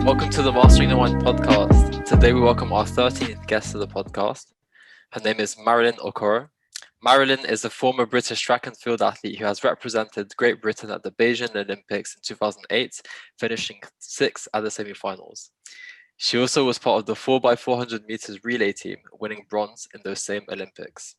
Welcome to the Mastering the Wine podcast. Today we welcome our 13th guest to the podcast. Her name is Marilyn Okoro. Marilyn is a former British track and field athlete who has represented Great Britain at the Beijing Olympics in 2008, finishing 6th at the semi-finals. She also was part of the 4x400 meters relay team, winning bronze in those same Olympics.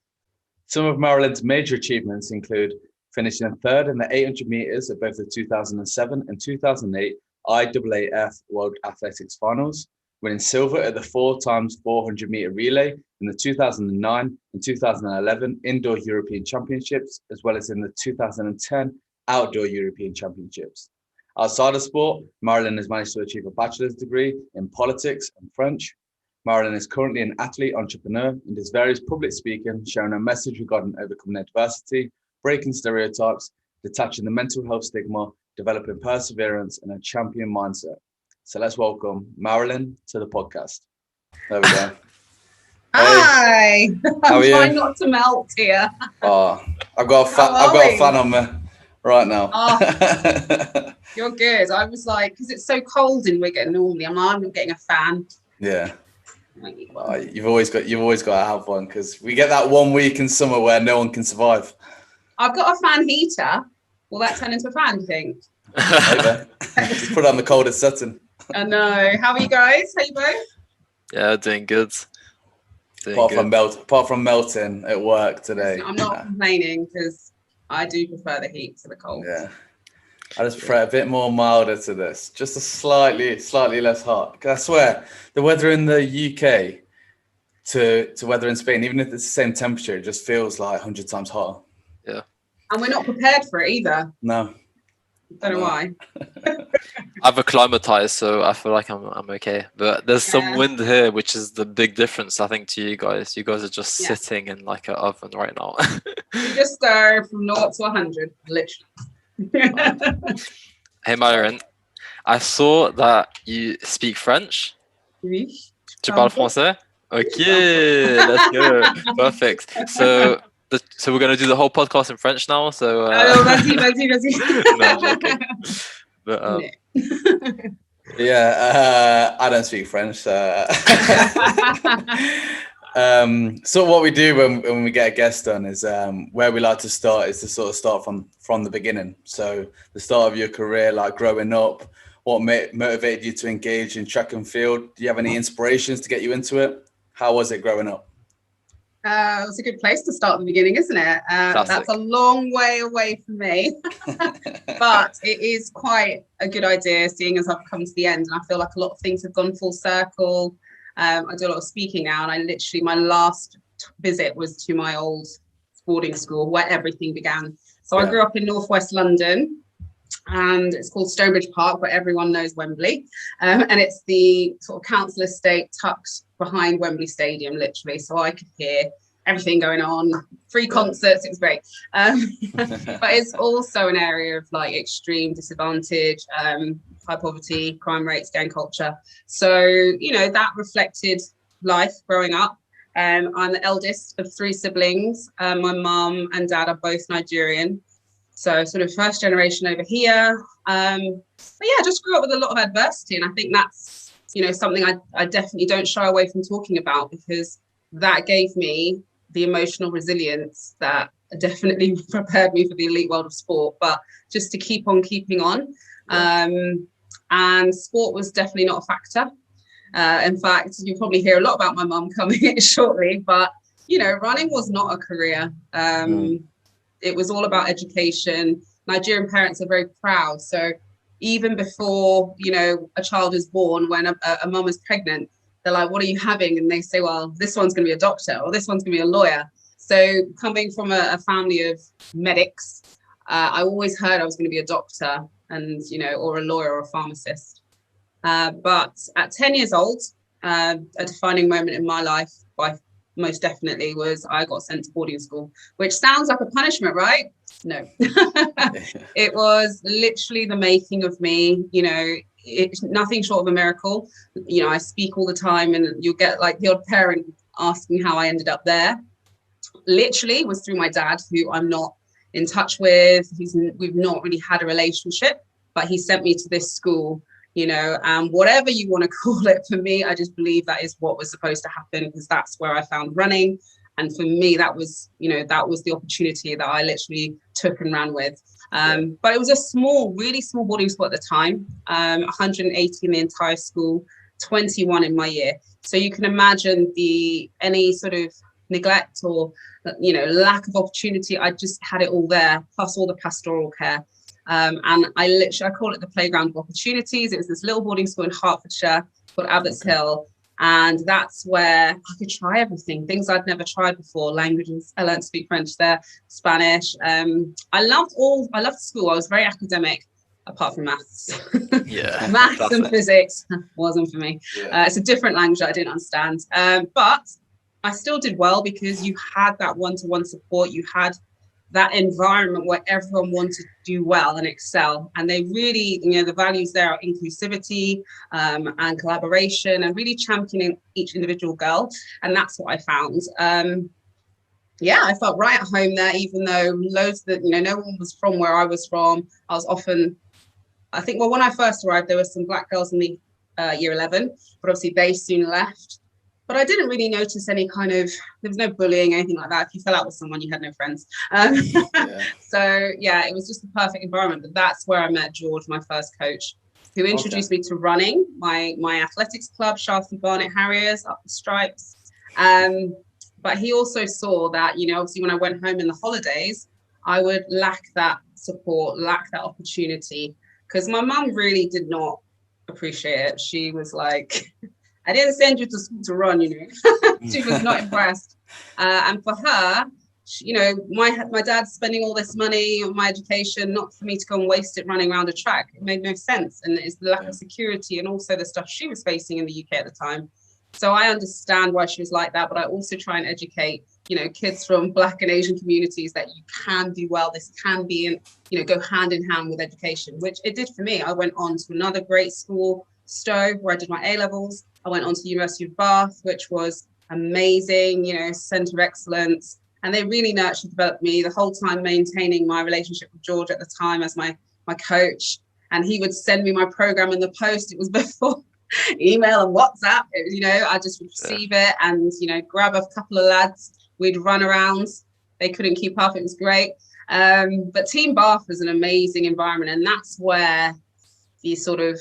Some of Marilyn's major achievements include finishing third in the 800 meters at both the 2007 and 2008 IAAF World Athletics Finals, winning silver at the 4x400 meter relay in the 2009 and 2011 Indoor European Championships, as well as in the 2010 Outdoor European Championships. Outside of sport, Marilyn has managed to achieve a bachelor's degree in politics and French. Marilyn is currently an athlete entrepreneur and does various public speaking, sharing a message regarding overcoming adversity, breaking stereotypes, detaching the mental health stigma, developing perseverance and a champion mindset. So let's welcome Marilyn to the podcast. There we go. Hi. How are you? I'm trying not to melt here. Oh, I've got a fan on me right now. Oh, you're good. I was like, because it's so cold in Wigan normally. I'm not getting a fan. Yeah. You've always got to have one, because we get that 1 week in summer where no one can survive. I've got a fan heater. Will that turn into a fan, do you think? Maybe. Just put it on the coldest setting. I know. How are you guys? How are you both? Yeah, doing good. Apart from melting at work today. I'm not complaining, because I do prefer the heat to the cold. Yeah. I just prefer a bit more milder to this. Just a slightly less hot. Because I swear, the weather in the UK to weather in Spain, even if it's the same temperature, it just feels like 100 times hotter. Yeah. And we're not prepared for it either. No. Don't know why. I've acclimatized, so I feel like I'm okay. But there's some wind here, which is the big difference, I think, to you guys. You guys are just sitting in like an oven right now. You just go from 0 to 100, literally. Hey, Marilyn, I saw that you speak French. Oui. Tu parles français? Okay, let's go. Perfect. So we're going to do the whole podcast in French now. So Vas-y. No, I'm joking. But I don't speak French. So what we do when we get a guest on is where we like to start is to sort of start from the beginning. So the start of your career, like growing up, what motivated you to engage in track and field? Do you have any inspirations to get you into it? How was it growing up? It's a good place to start at the beginning, isn't it? That's a long way away from me, but it is quite a good idea, seeing as I've come to the end, and I feel like a lot of things have gone full circle. I do a lot of speaking now, and my last visit was to my old boarding school where everything began. So I grew up in northwest London, and it's called Stonebridge Park, but everyone knows Wembley, and it's the sort of council estate tucked behind Wembley Stadium, literally, so I could hear everything going on, free concerts. It was great, but it's also an area of like extreme disadvantage, high poverty, crime rates, gang culture. So that reflected life growing up. I'm the eldest of 3 siblings. My mum and dad are both Nigerian, so sort of first generation over here. But yeah, just grew up with a lot of adversity, and I think that's something I definitely don't shy away from talking about, because that gave me the emotional resilience that definitely prepared me for the elite world of sport, but just to keep on keeping on. And sport was definitely not a factor. In fact, you'll probably hear a lot about my mum coming shortly, but running was not a career. It was all about education. Nigerian parents are very proud, so even before a child is born, when a mum is pregnant, they're like, what are you having? And they say, well, this one's going to be a doctor, or this one's going to be a lawyer. So coming from a family of medics, I always heard I was going to be a doctor, and or a lawyer or a pharmacist. But at 10 years old, a defining moment in my life, most definitely, was I got sent to boarding school, which sounds like a punishment, right? No. It was literally the making of me. It's nothing short of a miracle. I speak all the time, and you'll get like the odd parent asking how I ended up there. Literally was through my dad, who I'm not in touch with. We've not really had a relationship, but he sent me to this school Whatever you want to call it, for me, I just believe that is what was supposed to happen, because that's where I found running. And for me, that was the opportunity that I literally took and ran with. But it was a really small boarding school at the time, 180 in the entire school, 21 in my year. So you can imagine any sort of neglect or, lack of opportunity. I just had it all there, plus all the pastoral care. And I call it the playground of opportunities. It was this little boarding school in Hertfordshire called Abbots Hill. And that's where I could try everything, things I'd never tried before. Languages, I learned to speak French there, Spanish. I loved school. I was very academic, apart from maths. Yeah. Maths and physics wasn't for me. It's a different language that I didn't understand. But I still did well, because you had that one-to-one support. You had that environment where everyone wanted to do well and excel. And they really, the values there are inclusivity and collaboration, and really championing each individual girl. And that's what I found. I felt right at home there, even though no one was from where I was from. I was often, when I first arrived, there were some black girls in the year 11, but obviously they soon left. But I didn't really notice any there was no bullying, anything like that. If you fell out with someone, you had no friends. So it was just the perfect environment. But that's where I met George, my first coach, who introduced me to running, my athletics club, Shaftesbury Barnet Harriers, up the stripes. But he also saw that, obviously when I went home in the holidays, I would lack that support, lack that opportunity, because my mum really did not appreciate it. She was like, I didn't send you to school to run, She was not impressed. And for her, my dad's spending all this money on my education, not for me to go and waste it running around a track. It made no sense. And it's the lack of security, and also the stuff she was facing in the UK at the time. So I understand why she was like that, but I also try and educate, kids from Black and Asian communities that you can do well. This can be, and, go hand in hand with education, which it did for me. I went on to another great school, Stowe, where I did my A-levels. I went on to the University of Bath, which was amazing, centre of excellence. And they really nurtured, developed me the whole time, maintaining my relationship with George at the time as my coach. And he would send me my program in the post. It was before email and WhatsApp. I just would receive it and, grab a couple of lads. We'd run around. They couldn't keep up. It was great. But Team Bath was an amazing environment. And that's where the sort of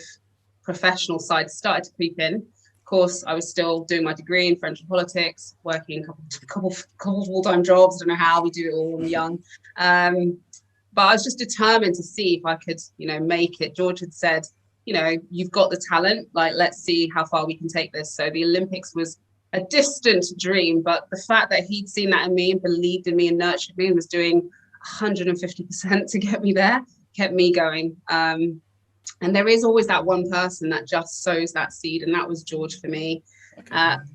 professional side started to creep in. Of course, I was still doing my degree in French and politics, working a couple full-time jobs. I don't know how we do it all when we're young. But I was just determined to see if I could, make it. George had said, you've got the talent, let's see how far we can take this. So the Olympics was a distant dream, but the fact that he'd seen that in me and believed in me and nurtured me and was doing 150% to get me there, kept me going. And there is always that one person that just sows that seed, and that was George for me.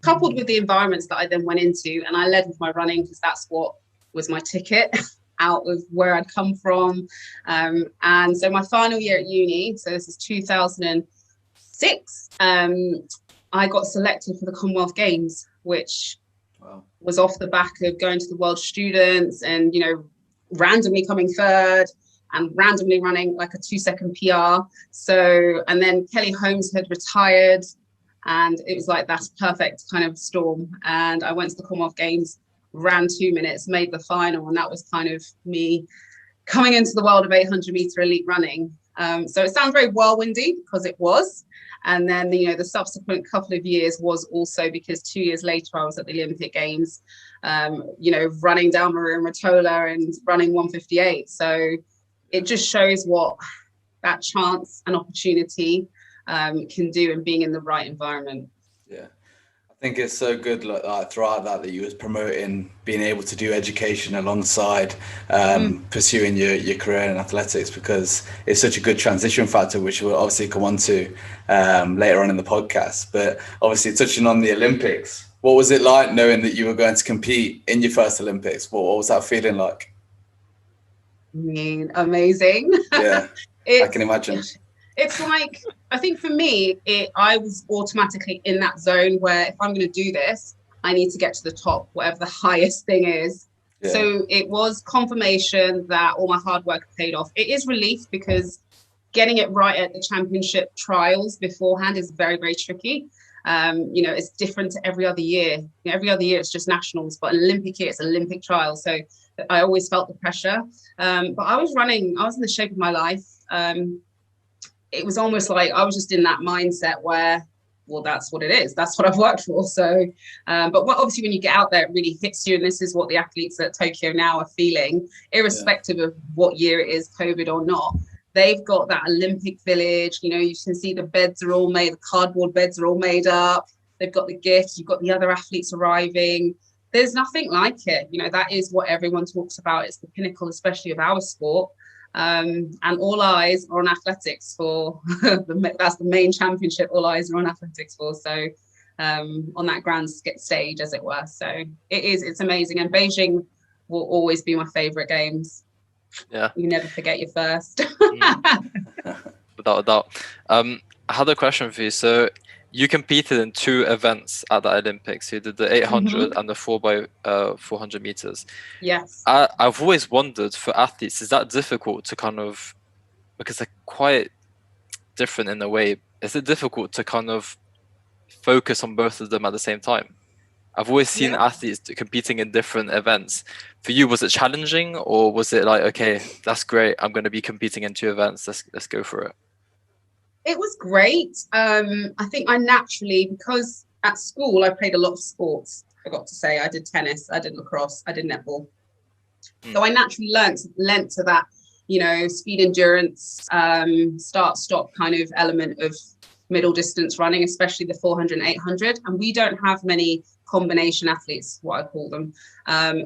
Coupled with the environments that I then went into, and I led with my running because that's what was my ticket out of where I'd come from. And so my final year at uni, so this is 2006, I got selected for the Commonwealth Games, which was off the back of going to the World Students and, randomly coming third and randomly running like a 2-second PR. So, and then Kelly Holmes had retired, and it was like that perfect kind of storm. And I went to the Commonwealth Games, ran 2 minutes, made the final, and that was kind of me coming into the world of 800 meter elite running. So it sounds very whirlwindy, because it was. And then, the subsequent couple of years was also because 2 years later, I was at the Olympic Games, running down Maria Matola and running 1:58. So it just shows what that chance and opportunity can do, and being in the right environment. Yeah. I think it's so good throughout that you was promoting being able to do education alongside pursuing your career in athletics, because it's such a good transition factor, which we'll obviously come on to later on in the podcast. But obviously touching on the Olympics, what was it like knowing that you were going to compete in your first Olympics? What was that feeling like? Amazing. Yeah, I can imagine. It's like, I think for me, I was automatically in that zone where if I'm going to do this, I need to get to the top, whatever the highest thing is. Yeah. So it was confirmation that all my hard work paid off. It is relief because getting it right at the championship trials beforehand is very, very tricky. It's different to every other year. Every other year it's just nationals, but Olympic year it's Olympic trials. So I always felt the pressure. But I was in the shape of my life. It was almost like I was just in that mindset where, well, that's what it is. That's what I've worked for. So, but obviously when you get out there, it really hits you. And this is what the athletes at Tokyo now are feeling, irrespective of what year it is, COVID or not. They've got that Olympic village. You can see the beds are all made, the cardboard beds are all made up. They've got the gifts. You've got the other athletes arriving. There's nothing like it. That is what everyone talks about. It's the pinnacle, especially of our sport. And all eyes are on athletics for that's the main championship. All eyes are on athletics for. So on that grand stage, as it were. So it's amazing. And Beijing will always be my favorite games. Yeah, you never forget your first. Without a doubt. I had a question for you. So you competed in 2 events at the Olympics. You did the 800 and the 4x400 meters. Yes. I've always wondered, for athletes, is that difficult to kind of, because they're quite different in a way, is it difficult to kind of focus on both of them at the same time? I've always seen athletes competing in different events. For you, was it challenging, or was it like, okay, that's great, I'm going to be competing in 2 events, let's go for it? It was great. I think I naturally, because at school I played a lot of sports. I got to say, I did tennis, I did lacrosse, I did netball. So I naturally lent to that, speed endurance, start-stop kind of element of middle distance running, especially the 400 and 800. And we don't have many combination athletes, what I call them.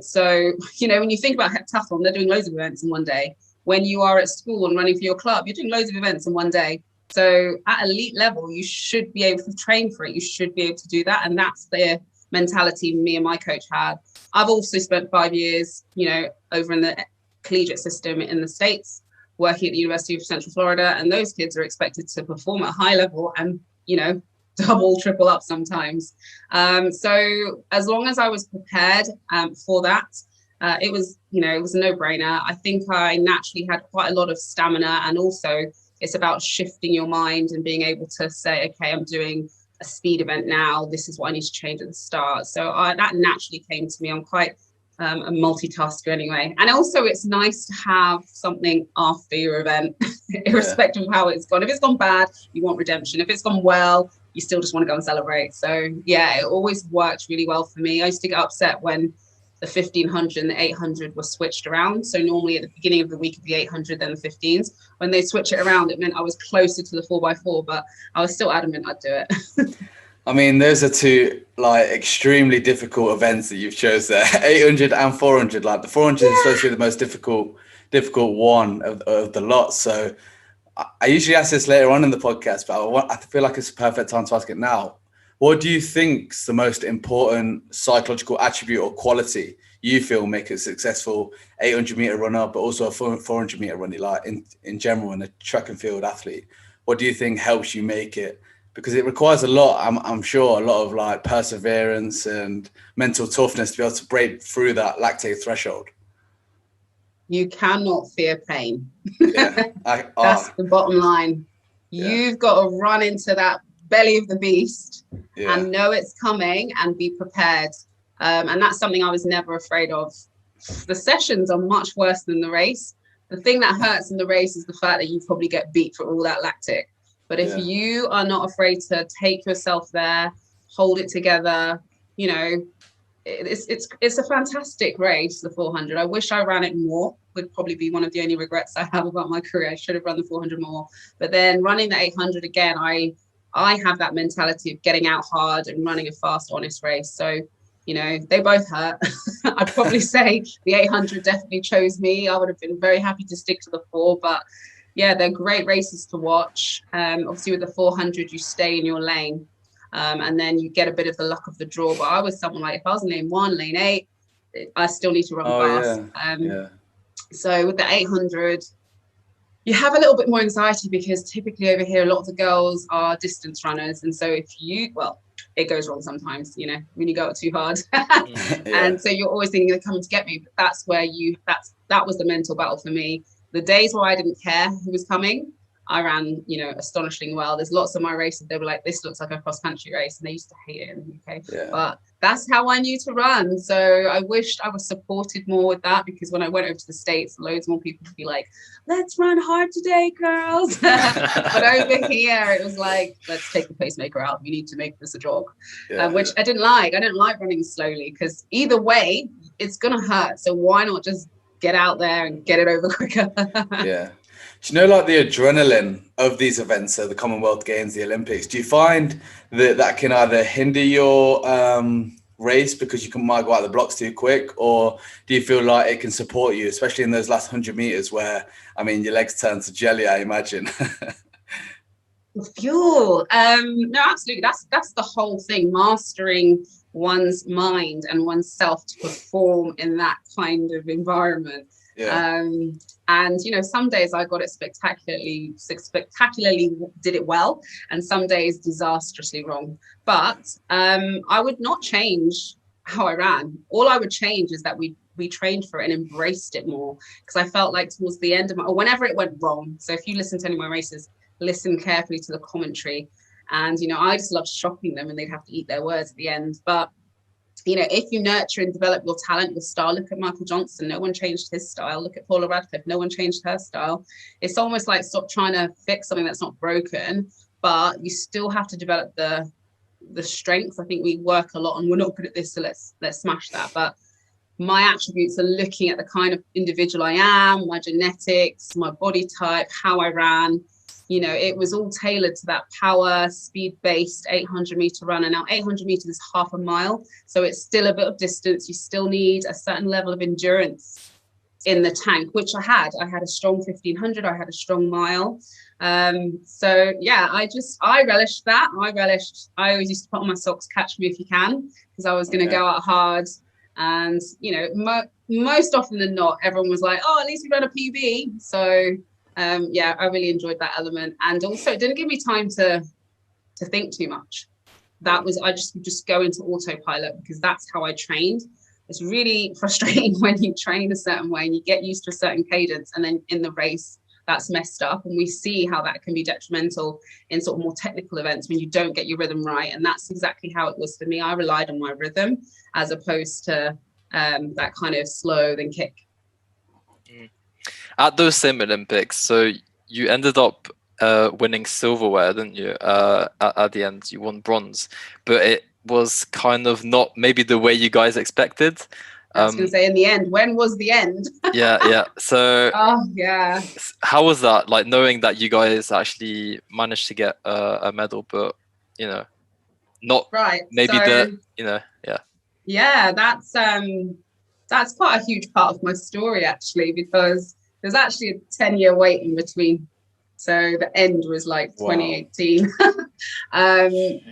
So, when you think about heptathlon, they're doing loads of events in one day. When you are at school and running for your club, you're doing loads of events in one day. So at elite level, you should be able to train for it. You should be able to do that. And that's the mentality me and my coach had. I've also spent 5 years, over in the collegiate system in the States, working at the University of Central Florida. And those kids are expected to perform at a high level and, double, triple up sometimes. So as long as I was prepared for that, it was a no-brainer. I think I naturally had quite a lot of stamina, and also it's about shifting your mind and being able to say, okay, I'm doing a speed event now. This is what I need to change at the start. So that naturally came to me. I'm quite a multitasker anyway. And also it's nice to have something after your event, irrespective of how it's gone. If it's gone bad, you want redemption. If it's gone well, you still just want to go and celebrate. So yeah, it always worked really well for me. I used to get upset when the 1500 and the 800 were switched around. So normally at the beginning of the week of the 800, then the 15s. When they switch it around, it meant I was closer to the 4x4, but I was still adamant I'd do it. I mean, those are 2 extremely difficult events that you've chose there, 800 and 400. Like the 400 is supposed to be the most difficult one of the lot. So I usually ask this later on in the podcast, but I feel like it's a perfect time to ask it now. What do you think's the most important psychological attribute or quality you feel make a successful 800-meter runner, but also a 400-meter runner, like in general, in a track and field athlete? What do you think helps you make it? Because it requires a lot, I'm sure, a lot of perseverance and mental toughness to be able to break through that lactate threshold. You cannot fear pain. Yeah, That's the bottom line. Yeah. You've got to run into that belly of the beast and know it's coming and be prepared. And that's something I was never afraid of. The sessions are much worse than the race. The thing that hurts in the race is the fact that you probably get beat for all that lactic. But if you are not afraid to take yourself there, hold it together, it's a fantastic race, the 400. I wish I ran it more. Would probably be one of the only regrets I have about my career. I should have run the 400 more. But then running the 800 again, I have that mentality of getting out hard and running a fast, honest race. So, they both hurt. I'd probably say the 800 definitely chose me. I would have been very happy to stick to the 4, but yeah, they're great races to watch. Obviously with the 400, you stay in your lane and then you get a bit of the luck of the draw. But I was someone if I was in lane 1, lane 8, I still need to run fast. So with the 800, you have a little bit more anxiety because typically over here, a lot of the girls are distance runners. And so it goes wrong sometimes, when you go out too hard. And so you're always thinking they're coming to get me. But that's where that was the mental battle for me. The days where I didn't care who was coming, I ran, astonishingly well. There's lots of my races, they were like, this looks like a cross-country race, and they used to hate it in the UK. Yeah. But that's how I knew to run. So I wished I was supported more with that, because when I went over to the States, loads more people would be like, let's run hard today, girls. But over here, it was like, let's take the pacemaker out. You need to make this a jog, which I didn't like. I didn't like running slowly, because either way, it's going to hurt. So why not just get out there and get it over quicker? Yeah. Do you know, like the adrenaline of these events, so the Commonwealth Games, the Olympics, do you find that can either hinder your race because you might go out the blocks too quick, or do you feel like it can support you, especially in those last 100 meters where, I mean, your legs turn to jelly, I imagine? Fuel. No, absolutely. That's the whole thing, mastering one's mind and oneself to perform in that kind of environment. Yeah. And some days I got it spectacularly did it well, and some days disastrously wrong. But I would not change how I ran. All I would change is that we trained for it and embraced it more, because I felt like towards the end of or whenever it went wrong. So if you listen to any of my races, listen carefully to the commentary, and I just loved shocking them, and they'd have to eat their words at the end. But if you nurture and develop your talent, your style, look at Michael Johnson, no one changed his style. Look at Paula Radcliffe, no one changed her style. It's almost like stop trying to fix something that's not broken, but you still have to develop the strengths. I think we work a lot and we're not good at this, so let's smash that. But my attributes are looking at the kind of individual I am, my genetics, my body type, how I ran. It was all tailored to that power, speed-based 800-meter runner. Now, 800 meters is half a mile, so it's still a bit of distance. You still need a certain level of endurance in the tank, which I had. I had a strong 1500. I had a strong mile. So yeah, I relished that. I always used to put on my socks, catch me if you can, because I was going to go out hard. And most often than not, everyone was like, "Oh, at least we ran a PB." So. Yeah, I really enjoyed that element, and also it didn't give me time to think too much. I just go into autopilot, because that's how I trained. It's really frustrating when you train a certain way and you get used to a certain cadence, and then in the race that's messed up, and we see how that can be detrimental in sort of more technical events when you don't get your rhythm right. And that's exactly how it was for me. I relied on my rhythm as opposed to that kind of slow then kick. At those same Olympics, so you ended up winning silverware, didn't you? At the end, you won bronze, but it was kind of not maybe the way you guys expected. I was going to say, in the end, when was the end? Yeah. So, yeah. How was that? Like knowing that you guys actually managed to get a medal, but not right. Maybe yeah. Yeah, that's quite a huge part of my story, actually, because there's actually a 10-year wait in between. So the end was like 2018.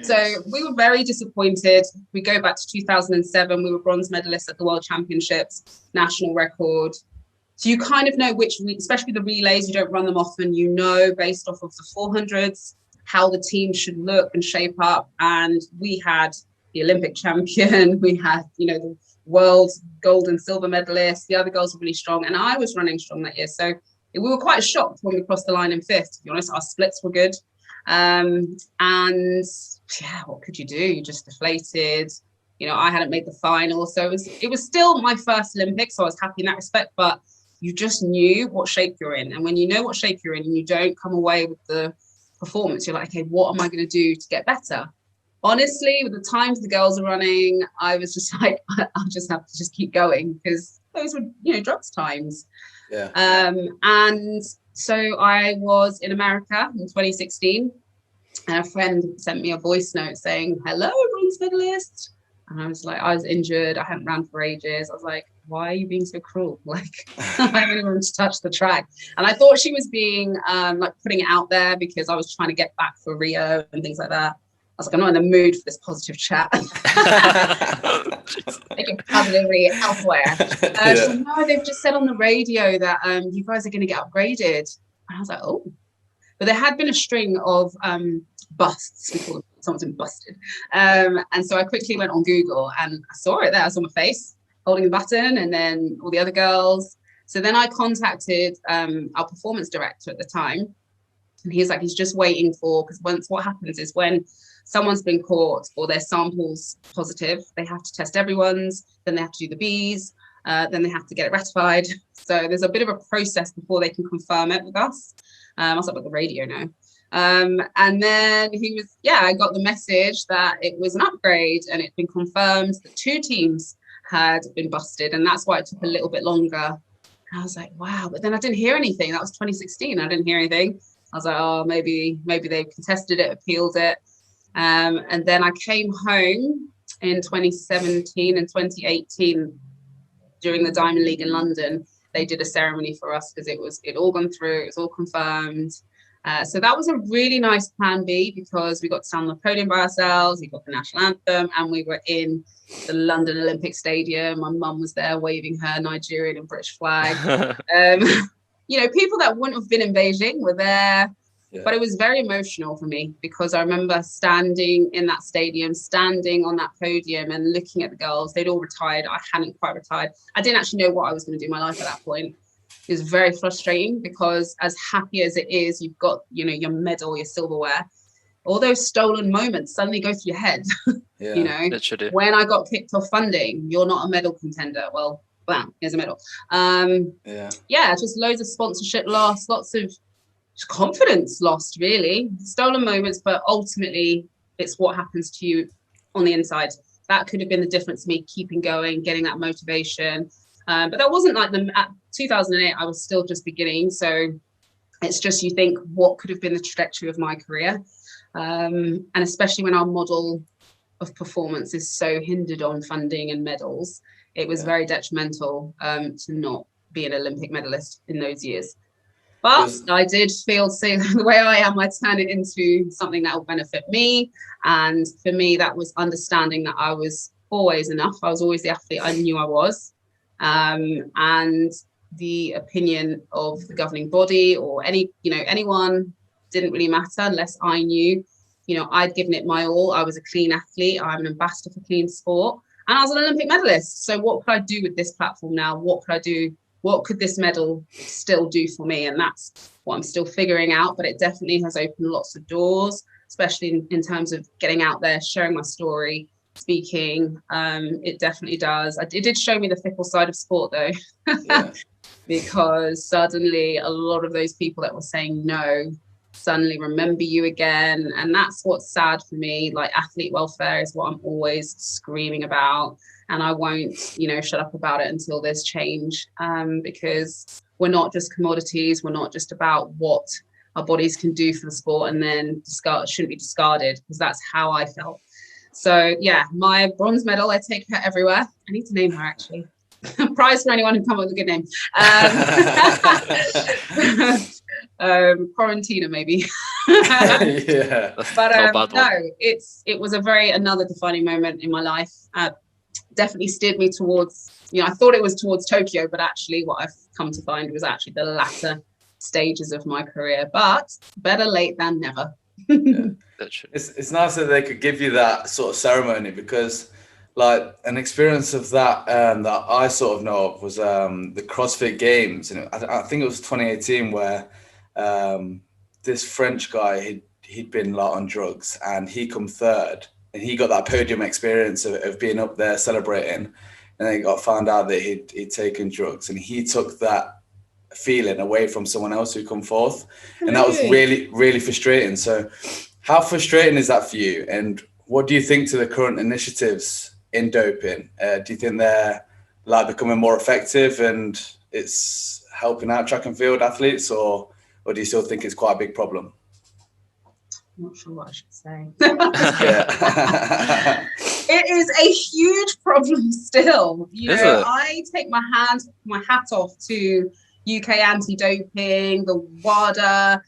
So we were very disappointed. We go back to 2007. We were bronze medalists at the World Championships, national record. So you kind of know especially the relays, you don't run them often, based off of the 400s, how the team should look and shape up. And we had the Olympic champion, we had, the world gold and silver medalists. The other girls were really strong, and I was running strong that year. So we were quite shocked when we crossed the line in fifth. To be honest, our splits were good. And yeah, what could you do? You just deflated. I hadn't made the final. So it was still my first Olympics. So I was happy in that respect, but you just knew what shape you're in. And when you know what shape you're in and you don't come away with the performance, you're like, okay, what am I going to do to get better? Honestly, with the times the girls are running, I was just like, I'll just have to keep going, because those were, drugs times. Yeah. And so I was in America in 2016, and a friend sent me a voice note saying, "Hello, bronze medalist." And I was injured. I hadn't ran for ages. I was like, why are you being so cruel? Like, I haven't even to touch the track. And I thought she was being putting it out there because I was trying to get back for Rio and things like that. I was like, I'm not in the mood for this positive chat. Making positivity elsewhere. So no, they've just said on the radio that you guys are going to get upgraded. And I was like, oh. But there had been a string of busts. We call them, someone's been busted. And so I quickly went on Google and I saw it there. I saw my face holding the button, and then all the other girls. So then I contacted our performance director at the time, And he's like, he's just waiting for, because what happens is when someone's been caught or their sample's positive, they have to test everyone's, then they have to do the B's, then they have to get it ratified. So there's a bit of a process before they can confirm it with us. I was up at the radio now. And then I got the message that it was an upgrade and it'd been confirmed that 2 teams had been busted. And that's why it took a little bit longer. And I was like, wow, but then I didn't hear anything. That was 2016. I didn't hear anything. I was like, oh, maybe they've contested it, appealed it. And then I came home in 2017 and 2018 during the Diamond League in London. They did a ceremony for us because it all gone through, it was all confirmed. So that was a really nice plan B, because we got to stand on the podium by ourselves, we got the national anthem, and we were in the London Olympic Stadium. My mum was there waving her Nigerian and British flag. People that wouldn't have been in Beijing were there. Yeah. But it was very emotional for me, because I remember standing in that stadium, standing on that podium and looking at the girls. They'd all retired. I hadn't quite retired. I didn't actually know what I was going to do in my life at that point. It was very frustrating, because as happy as it is, you've got, your medal, your silverware, all those stolen moments suddenly go through your head. Yeah, literally. When I got kicked off funding, you're not a medal contender. Well, bam, here's a medal. Just loads of sponsorship loss, lots of confidence lost, really. Stolen moments, but ultimately it's what happens to you on the inside. That could have been the difference to me keeping going, getting that motivation. But that wasn't like at 2008, I was still just beginning. So it's just, you think, what could have been the trajectory of my career? And especially when our model of performance is so hindered on funding and medals, it was very detrimental to not be an Olympic medalist in those years. But I did feel, the way I am, I turn it into something that will benefit me. And for me, that was understanding that I was always enough. I was always the athlete I knew I was. And the opinion of the governing body or anyone didn't really matter unless I knew, I'd given it my all. I was a clean athlete. I'm an ambassador for clean sport. And I was an Olympic medalist. So what could I do with this platform now? What could I do? What could this medal still do for me? And that's what I'm still figuring out, but it definitely has opened lots of doors, especially in terms of getting out there, sharing my story, speaking. It definitely does. It did show me the fickle side of sport, though, because suddenly a lot of those people that were saying no suddenly remember you again. And that's what's sad for me. Like, athlete welfare is what I'm always screaming about. And I won't, shut up about it until there's change, because we're not just commodities. We're not just about what our bodies can do for the sport and then shouldn't be discarded, because that's how I felt. So, my bronze medal, I take her everywhere. I need to name her, actually. Prize for anyone who come up with a good name. Quarantina, maybe. But no, it was another defining moment in my life. Definitely steered me towards, I thought it was towards Tokyo, but actually what I've come to find was actually the latter stages of my career. But better late than never. It's nice that they could give you that sort of ceremony, because like an experience of that that I sort of know of was the CrossFit Games, and I think it was 2018, where this French guy he'd been like on drugs, and he come third, and he got that podium experience of being up there celebrating, and then he got found out that he'd taken drugs, and he took that feeling away from someone else who come fourth, and that was really, really frustrating. So how frustrating is that for you, and what do you think to the current initiatives in doping? Do you think they're like becoming more effective and it's helping out track and field athletes, or do you still think it's quite a big problem? I'm not sure what I should say. It is a huge problem still. I take my hat off to UK anti-doping, the WADA,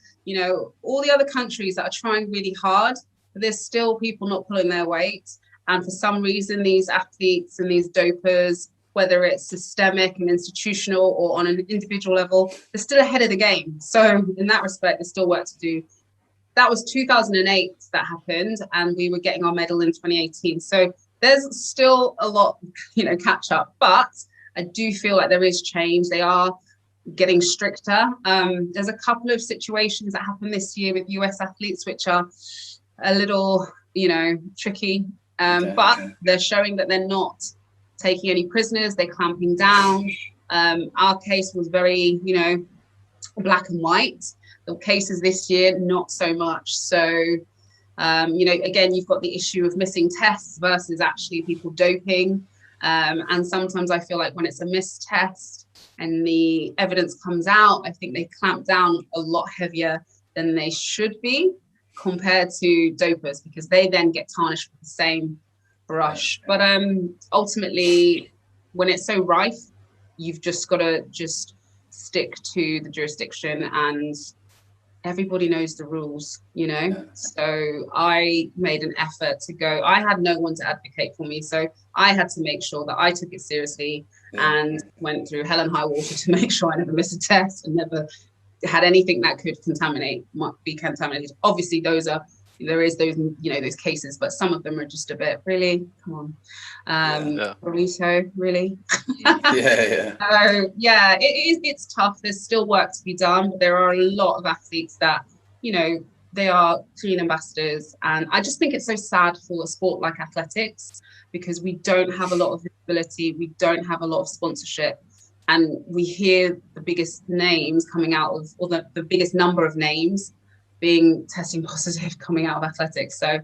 all the other countries that are trying really hard, but there's still people not pulling their weight. And for some reason, these athletes and these dopers, whether it's systemic and institutional or on an individual level, they're still ahead of the game. So in that respect, there's still work to do. That was 2008 that happened, and we were getting our medal in 2018. So there's still a lot, catch up, but I do feel like there is change. They are getting stricter. There's a couple of situations that happened this year with US athletes, which are a little, tricky. But they're showing that they're not taking any prisoners, they're clamping down. Our case was very, black and white. The cases this year, not so much. So, again, you've got the issue of missing tests versus actually people doping. And sometimes I feel like when it's a missed test and the evidence comes out, I think they clamp down a lot heavier than they should be compared to dopers, because they then get tarnished with the same brush. But ultimately, when it's so rife, you've just got to just stick to the jurisdiction, and everybody knows the rules, So I made an effort to go. I had no one to advocate for me, so I had to make sure that I took it seriously and went through hell and high water to make sure I never missed a test and never had anything that could might be contaminated. Obviously, there is those cases, but some of them are just a bit, really, come on, burrito, really. It's tough. There's still work to be done, but there are a lot of athletes that, they are clean ambassadors, and I just think it's so sad for a sport like athletics, because we don't have a lot of visibility, we don't have a lot of sponsorship, and we hear the biggest names coming out of, or the biggest number of names being testing positive coming out of athletics. So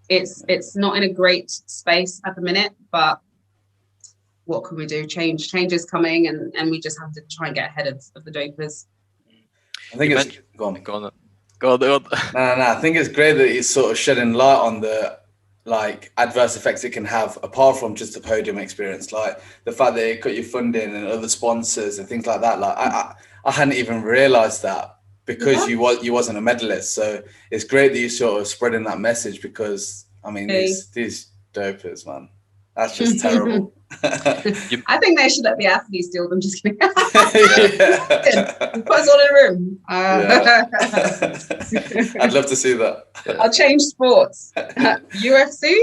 it's not in a great space at the minute, but what can we do? Change is coming, and we just have to try and get ahead of the dopers. I think go on. No. I think it's great that it's sort of shedding light on the adverse effects it can have, apart from just the podium experience, like the fact that it cut your funding and other sponsors and things like that. I hadn't even realized that, because you wasn't a medalist. So it's great that you sort of spreading that message, because these dopers, man, that's just terrible. I think they should let the athletes deal with them. Just kidding. Put us all in a room. I'd love to see that. I'll change sports. UFC.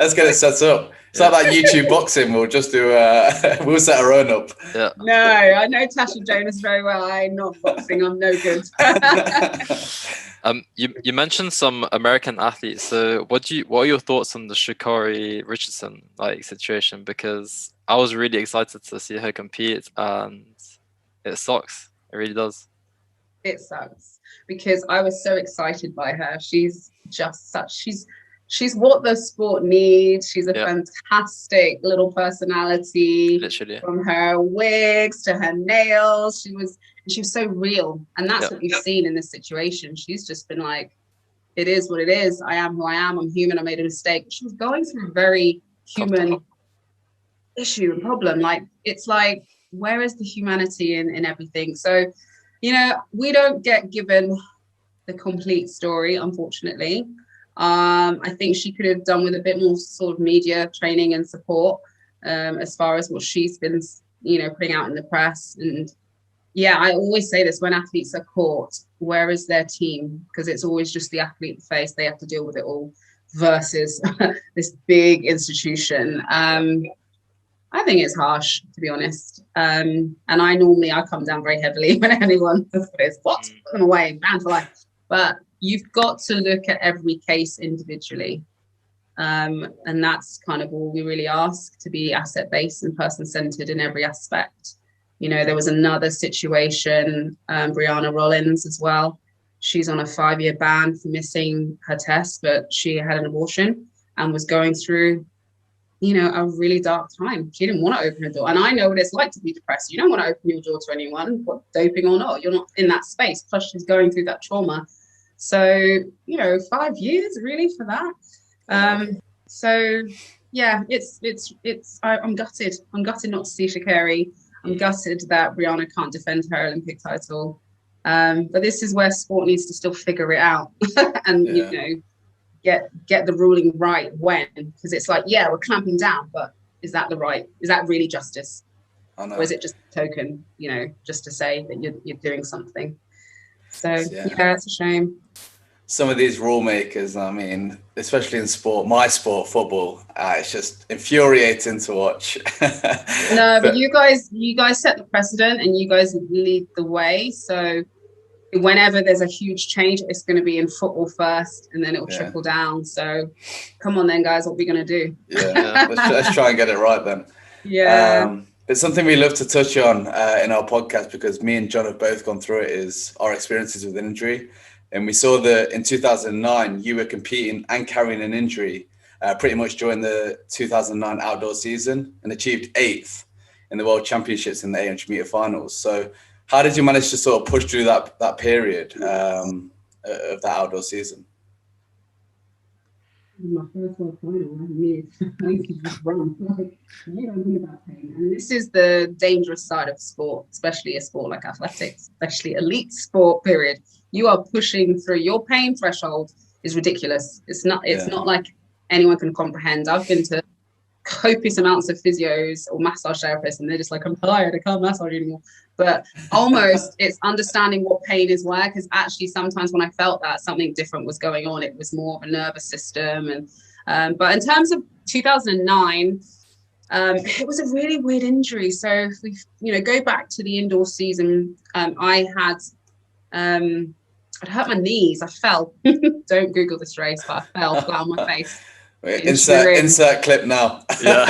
Let's get it set up. It's like that YouTube boxing. We'll just do. We'll set our own up. Yeah. No, I know Tasha Jonas very well. I'm not boxing. I'm no good. You mentioned some American athletes. So what are your thoughts on the Shikari Richards situation? Because I was really excited to see her compete, and it sucks. It really does. It sucks, because I was so excited by her. She's just she's what the sport needs. She's a fantastic little personality. Literally. From her wigs to her nails, she was so real, and that's what we've seen in this situation. She's just been like, it is what it is. I am who I am. I'm human. I made a mistake. She was going through a very human issue and problem. It's like, where is the humanity in everything? So, we don't get given the complete story, unfortunately. I think she could have done with a bit more sort of media training and support, as far as what she's been, putting out in the press. And I always say this, when athletes are caught, where is their team? Because it's always just the athlete face. They have to deal with it all, versus this big institution. I think it's harsh, to be honest. And I come down very heavily when anyone says, put them away, banned for life. But you've got to look at every case individually. And that's kind of all we really ask, to be asset-based and person-centered in every aspect. There was another situation, Brianna Rollins as well. She's on a 5-year ban for missing her test, but she had an abortion and was going through, a really dark time. She didn't want to open her door. And I know what it's like to be depressed. You don't want to open your door to anyone, what, doping or not. You're not in that space. Plus, she's going through that trauma. So, 5 years really for that. I'm gutted. I'm gutted not to see Shikari. I'm gutted that Brianna can't defend her Olympic title. But this is where sport needs to still figure it out and, get the ruling right when, because it's like, we're clamping down, but is that really justice? Or is it just a token, just to say that you're doing something? So, it's a shame. some of these rule makers, I mean, especially in sport, my sport, football, it's just infuriating to watch. No, but you guys set the precedent and you guys lead the way. So whenever there's a huge change, it's going to be in football first, and then it will trickle down. So come on then, guys, what are we going to do? Let's try and get it right then. It's something we love to touch on in our podcast, because me and John have both gone through it, is our experiences with injury. And we saw that in 2009, you were competing and carrying an injury pretty much during the 2009 outdoor season, and achieved 8th in the World Championships in the 800 meter finals. So how did you manage to sort of push through that period of that outdoor season? My first world final, I could just run. You don't think about pain. And this is the dangerous side of sport, especially a sport like athletics, especially elite sport, period. You are pushing through. Your pain threshold is ridiculous. It's not like anyone can comprehend. I've been to copious amounts of physios or massage therapists, and they're just like, I'm tired, I can't massage anymore. But almost it's understanding what pain is where, because actually sometimes when I felt that something different was going on, it was more of a nervous system. And but in terms of 2009, it was a really weird injury. So if we go back to the indoor season, I'd hurt my knees. I fell. Don't Google this race, but I fell flat on my face. Insert clip now. Yeah.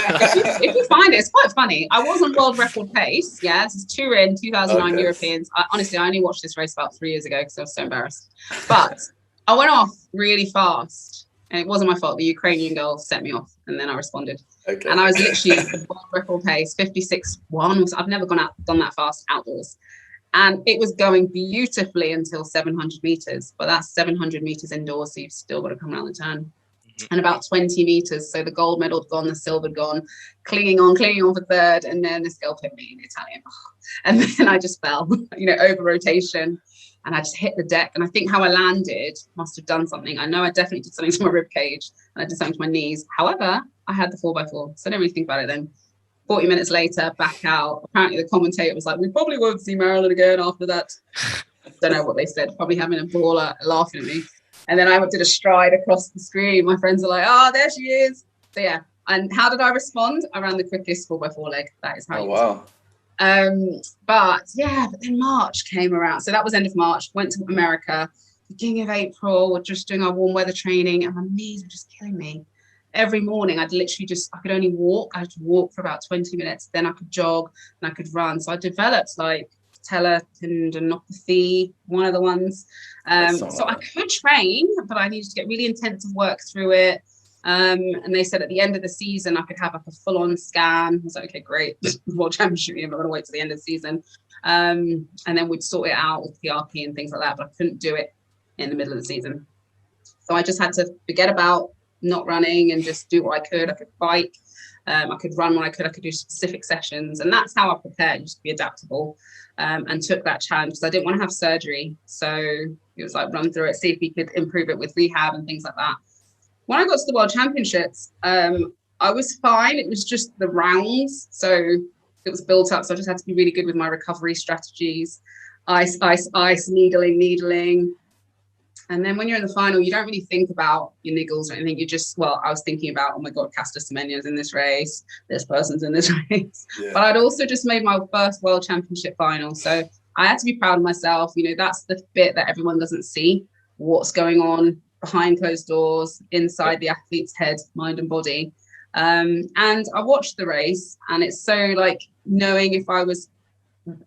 if you find it, it's quite funny. I was on world record pace. Yeah, this is Turin 2009 Europeans. Honestly, I only watched this race about 3 years ago because I was so embarrassed. But I went off really fast, and it wasn't my fault. The Ukrainian girl set me off, and then I responded. Okay. And I was literally world record pace, 56.1. I've never done that fast outdoors. And it was going beautifully until 700 meters, but that's 700 meters indoors, so you've still got to come around the turn. And about 20 meters, so the gold medal gone, the silver gone, clinging on for third, and then this girl hit me in Italian, and then I just fell, over rotation, and I just hit the deck. And I think how I landed must have done something. I know I definitely did something to my rib cage, and I did something to my knees. However, I had the 4x4, so I didn't really think about it then. 40 minutes later, back out. Apparently the commentator was like, we probably won't see Marilyn again after that. Don't know what they said, probably having a ball laughing at me. And then I did a stride across the screen. My friends are like, oh, there she is. So yeah. And how did I respond? I ran the quickest 4x4 leg. That is how. Oh, wow. But then March came around. So that was end of March. Went to America. Beginning of April, we're just doing our warm weather training, and my knees were just killing me. Every morning, I could only walk. I had to walk for about 20 minutes. Then I could jog and I could run. So I developed like patellar tendinopathy, one of the ones. So I could train, but I needed to get really intensive work through it. And they said at the end of the season, I could have like a full-on scan. I was like, okay, great. World Championship, I'm not going to wait till the end of the season. And then we'd sort it out with PRP and things like that, but I couldn't do it in the middle of the season. So I just had to forget about not running and just do what I could. I could bike. I could run when I could do specific sessions. And that's how I prepared, just to be adaptable, and took that challenge because I didn't want to have surgery. So it was like run through it, see if we could improve it with rehab and things like that. When I got to the World Championships, I was fine. It was just the rounds. So it was built up. So I just had to be really good with my recovery strategies. Ice, needling. And then when you're in the final, you don't really think about your niggles or anything. I was thinking about, oh my God, Caster Semenya's in this race. This person's in this race. Yeah. But I'd also just made my first World Championship final. So I had to be proud of myself. That's the bit that everyone doesn't see, what's going on behind closed doors, inside the athlete's head, mind and body. And I watched the race, and it's so like knowing if I was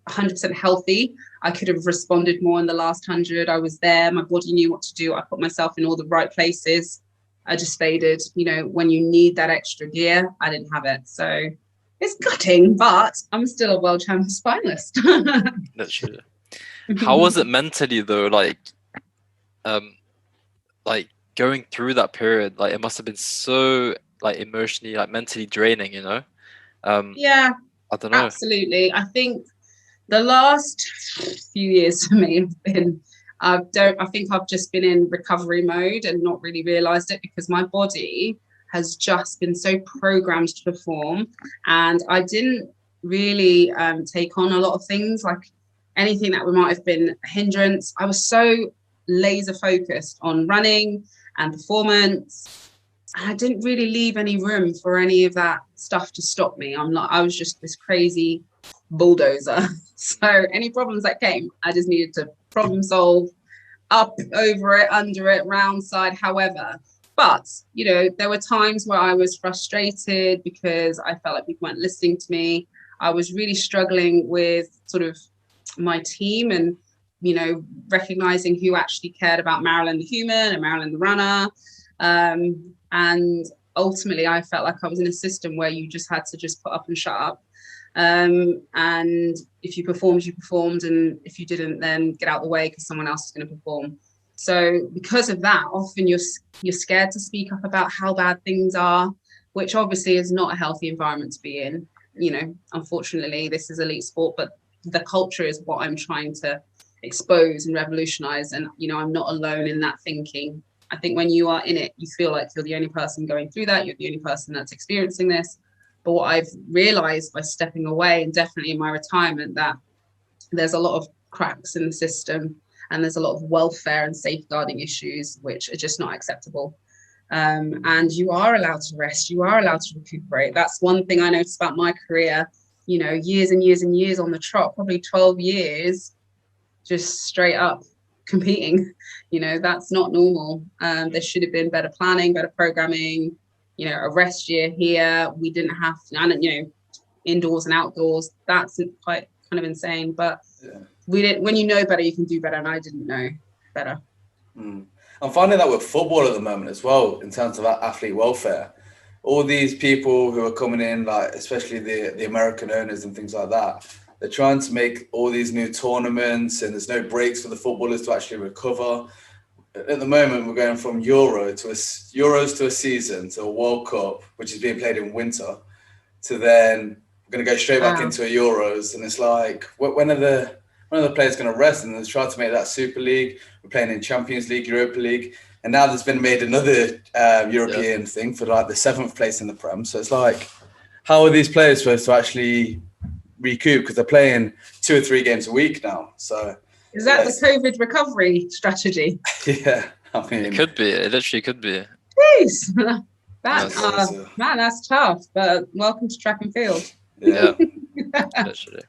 100% healthy, I could have responded more in the last 100. I was there, my body knew what to do. I put myself in all the right places. I just faded. When you need that extra gear, I didn't have it. So it's gutting, but I'm still a world champion finalist. That's true. How was it mentally though? Like going through that period, like it must have been so like emotionally, like mentally draining, Yeah, I don't know. Absolutely. I think the last few years for me have been, I think I've just been in recovery mode and not really realized it because my body has just been so programmed to perform, and I didn't really take on a lot of things, like anything that might have been a hindrance. I was so laser focused on running and performance. And I didn't really leave any room for any of that stuff to stop me. I was just this crazy bulldozer. So any problems that came, I just needed to problem solve, up, over it, under it, round, side, however. But, you know, there were times where I was frustrated because I felt like people weren't listening to me. I was really struggling with sort of my team and, you know, recognizing who actually cared about Marilyn the human and Marilyn the runner. And ultimately, I felt like I was in a system where you just had to just put up and shut up. And if you performed, you performed. And if you didn't, then get out of the way because someone else is going to perform. So because of that, often you're scared to speak up about how bad things are, which obviously is not a healthy environment to be in. You know, unfortunately, this is elite sport, but the culture is what I'm trying to expose and revolutionize. And, you know, I'm not alone in that thinking. I think when you are in it, you feel like you're the only person going through that. You're the only person that's experiencing this. But what I've realized by stepping away, and definitely in my retirement, that there's a lot of cracks in the system and there's a lot of welfare and safeguarding issues, which are just not acceptable. And you are allowed to rest. You are allowed to recuperate. That's one thing I noticed about my career, you know, years and years and years on the trot, probably 12 years, just straight up competing. You know, that's not normal. There should have been better planning, better programming, you know, a rest year here. We didn't have to, and, you know, indoors and outdoors. That's quite kind of insane. But we didn't, when you know better, you can do better. And I didn't know better. I'm finding that with football at the moment as well, in terms of athlete welfare. All these people who are coming in, like especially the American owners and things like that, they're trying to make all these new tournaments and there's no breaks for the footballers to actually recover. At the moment, we're going from Euros to a season, to a World Cup, which is being played in winter, to then we're going to go straight back into a Euros. And it's like, when are the players going to rest? And they try to make that Super League. We're playing in Champions League, Europa League. And now there's been made another European thing for like the 7th place in the Prem. So it's like, how are these players supposed to actually recoup? Because they're playing 2 or 3 games a week now. So is that the COVID recovery strategy? Yeah, I mean, it could be. It literally could be. Jeez, man, that's tough. But welcome to track and field. Yeah, literally.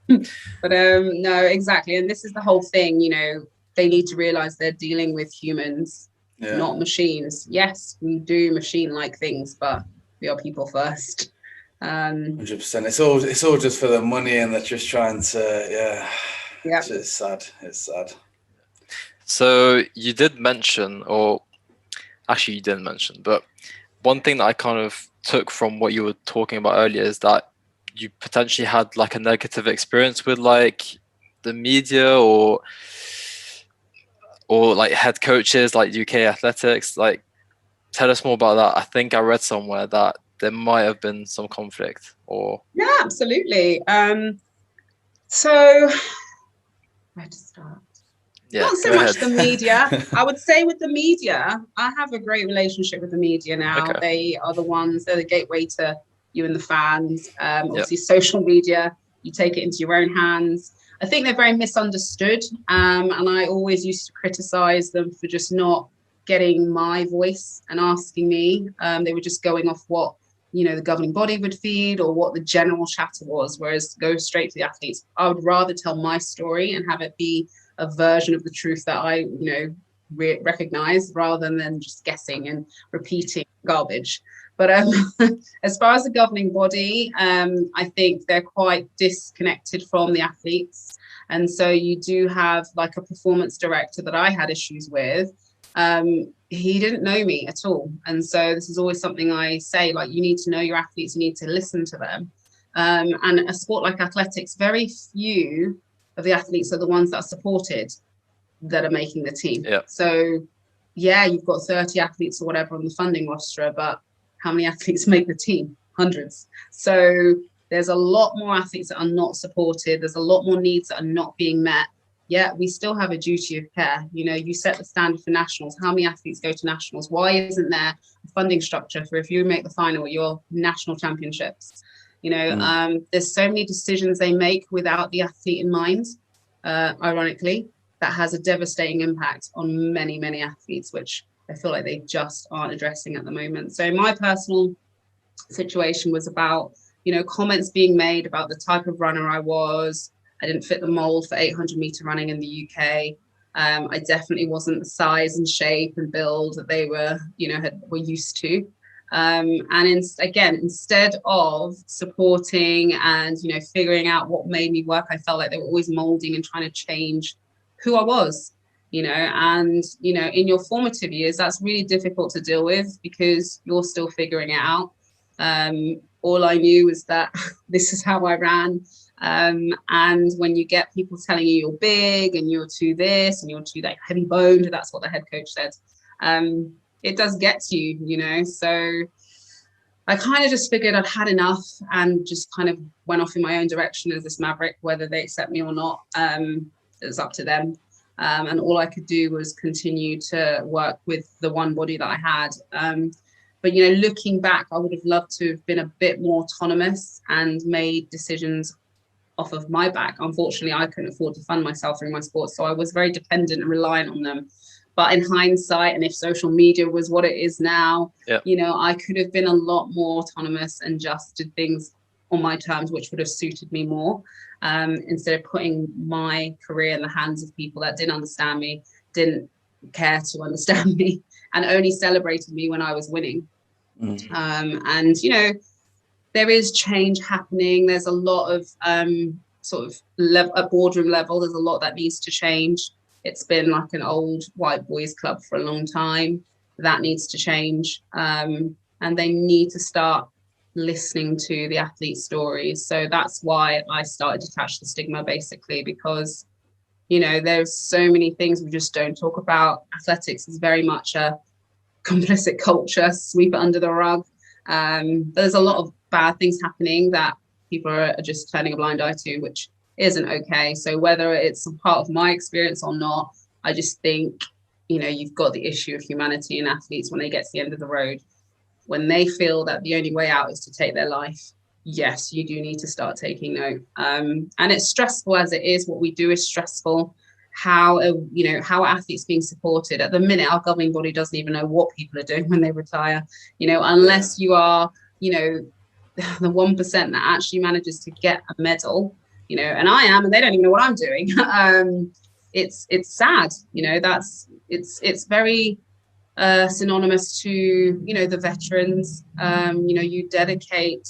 But no, exactly. And this is the whole thing. You know, they need to realize they're dealing with humans, not machines. Yes, we do machine-like things, but we are people first. 100%. It's all just for the money, and they're just trying to. It's sad. It's sad. So you did mention, or actually you didn't mention, but one thing that I kind of took from what you were talking about earlier is that you potentially had like a negative experience with like the media or like head coaches like UK Athletics. Like, tell us more about that. I think I read somewhere that there might have been some conflict or. Yeah, absolutely. So where to start? Yeah, not so much the media. I would say with the media, I have a great relationship with the media now. Okay. They're the gateway to you and the fans. Obviously, social media, you take it into your own hands. I think they're very misunderstood. And I always used to criticize them for just not getting my voice and asking me. They were just going off what, you know, the governing body would feed or what the general chatter was, whereas go straight to the athletes. I would rather tell my story and have it be a version of the truth that I, you know, recognize rather than just guessing and repeating garbage. But as far as the governing body, I think they're quite disconnected from the athletes. And so you do have like a performance director that I had issues with. He didn't know me at all. And so this is always something I say, like, you need to know your athletes, you need to listen to them. And a sport like athletics, very few of the athletes are the ones that are supported that are making the team. Yeah. So yeah, you've got 30 athletes or whatever on the funding roster, but how many athletes make the team? Hundreds. So there's a lot more athletes that are not supported. There's a lot more needs that are not being met. Yeah, we still have a duty of care. You know, you set the standard for nationals. How many athletes go to nationals? Why isn't there a funding structure for if you make the final, your national championships? You know, there's so many decisions they make without the athlete in mind, ironically. that has a devastating impact on many, many athletes, which I feel like they just aren't addressing at the moment. So my personal situation was about, comments being made about the type of runner I was. I didn't fit the mold for 800-meter running in the UK. I definitely wasn't the size and shape and build that they were used to. Instead of supporting and, figuring out what made me work, I felt like they were always molding and trying to change who I was, in your formative years, that's really difficult to deal with because you're still figuring it out. All I knew was that this is how I ran. And when you get people telling you you're big and you're too this and you're too like heavy boned, that's what the head coach said. It does get to you, so I kind of just figured I'd had enough and just kind of went off in my own direction as this maverick. Whether they accept me or not, it was up to them. And all I could do was continue to work with the one body that I had. But, looking back, I would have loved to have been a bit more autonomous and made decisions off of my back. Unfortunately, I couldn't afford to fund myself through my sports, so I was very dependent and reliant on them. But in hindsight, and if social media was what it is now, I could have been a lot more autonomous and just did things on my terms, which would have suited me more, instead of putting my career in the hands of people that didn't understand me, didn't care to understand me, and only celebrated me when I was winning. There is change happening. There's a lot of at boardroom level, there's a lot that needs to change. It's been like an old white boys club for a long time. That needs to change. And they need to start listening to the athlete's stories. So that's why I started Detach the Stigma, basically, because, there's so many things we just don't talk about. Athletics is very much a complicit culture, sweep it under the rug. There's a lot of bad things happening that people are just turning a blind eye to, which isn't okay. So whether it's a part of my experience or not, I just think, you've got the issue of humanity in athletes when they get to the end of the road. When they feel that the only way out is to take their life, yes, you do need to start taking note. And it's stressful as it is. What we do is stressful. How are athletes being supported? At the minute, our governing body doesn't even know what people are doing when they retire, unless you are, the 1% that actually manages to get a medal, and I am, and they don't even know what I'm doing. It's sad, it's very synonymous to, the veterans. You dedicate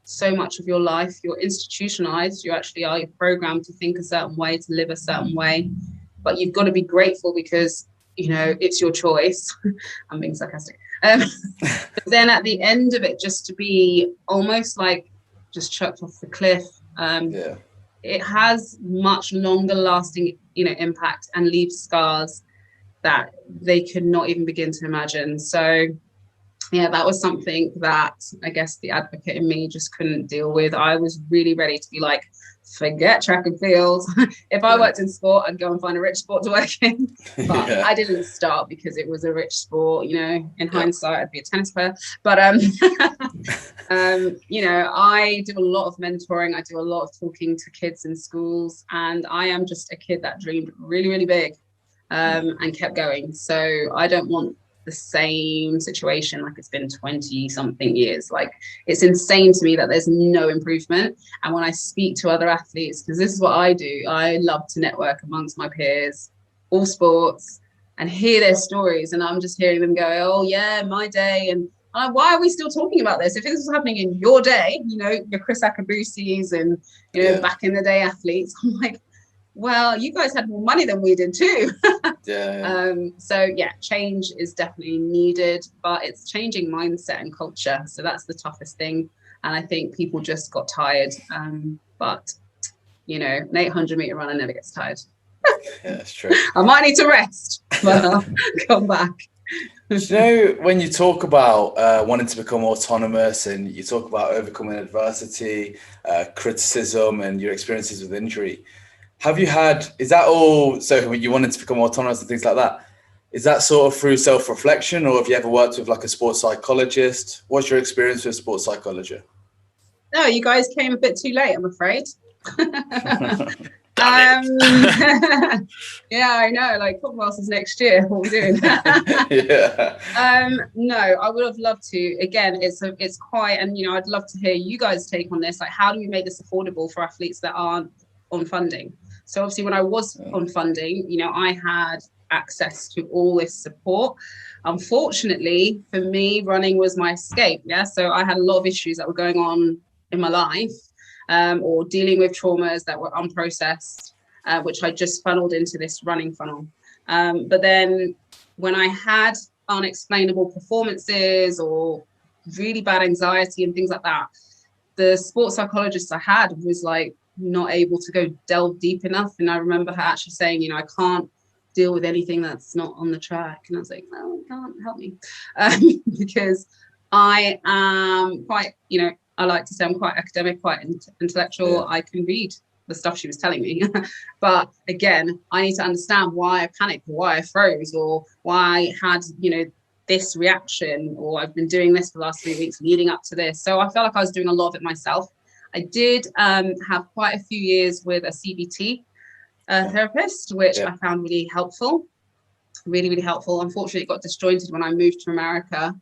so much of your life, you're institutionalized, you actually are programmed to think a certain way, to live a certain way, but you've got to be grateful because, it's your choice. I'm being sarcastic. But then at the end of it, just to be almost like just chucked off the cliff, it has much longer lasting, impact and leaves scars that they could not even begin to imagine. So yeah, that was something that I guess the advocate in me just couldn't deal with. I was really ready to be like, forget track and field. If I worked in sport, I'd go and find a rich sport to work in. But I didn't start because it was a rich sport. In hindsight, I'd be a tennis player. But I do a lot of mentoring. I do a lot of talking to kids in schools, and I am just a kid that dreamed really, really big, and kept going. So I don't want the same situation like it's been 20 something years. Like, it's insane to me that there's no improvement. And when I speak to other athletes, because this is what I do, I love to network amongst my peers, all sports, and hear their stories. And I'm just hearing them go, oh yeah, my day. And why are we still talking about this? If this was happening in your day, your Chris Akabusis and back in the day athletes, I'm like, well, you guys had more money than we did too. So change is definitely needed, but it's changing mindset and culture. So that's the toughest thing. And I think people just got tired. But an 800-meter runner never gets tired. Yeah, that's true. I might need to rest, but I'll come back. When you talk about wanting to become autonomous and you talk about overcoming adversity, criticism, and your experiences with injury, is that all, so when you wanted to become autonomous and things like that, is that sort of through self-reflection, or have you ever worked with like a sports psychologist? What's your experience with sports psychology? No, you guys came a bit too late, I'm afraid. Yeah, I know. Like, Commonwealth next year. What are we doing? No, I would have loved to. Again, it's quite, and I'd love to hear you guys' take on this. Like, how do we make this affordable for athletes that aren't on funding? So obviously, when I was on funding, I had access to all this support. Unfortunately, for me, running was my escape. Yeah, so I had a lot of issues that were going on in my life, or dealing with traumas that were unprocessed, which I just funneled into this running funnel. But then when I had unexplainable performances or really bad anxiety and things like that, the sports psychologist I had was like not able to delve deep enough. And I remember her actually saying, I can't deal with anything that's not on the track. And I was like, no, you can't help me. Because I am quite, I like to say I'm quite academic, quite intellectual. Yeah. I can read the stuff she was telling me. But again, I need to understand why I panicked, why I froze, or why I had, this reaction, or I've been doing this for the last 3 weeks leading up to this. So I felt like I was doing a lot of it myself. I did have quite a few years with a CBT therapist, which I found really helpful, really, really helpful. Unfortunately, it got disjointed when I moved to America.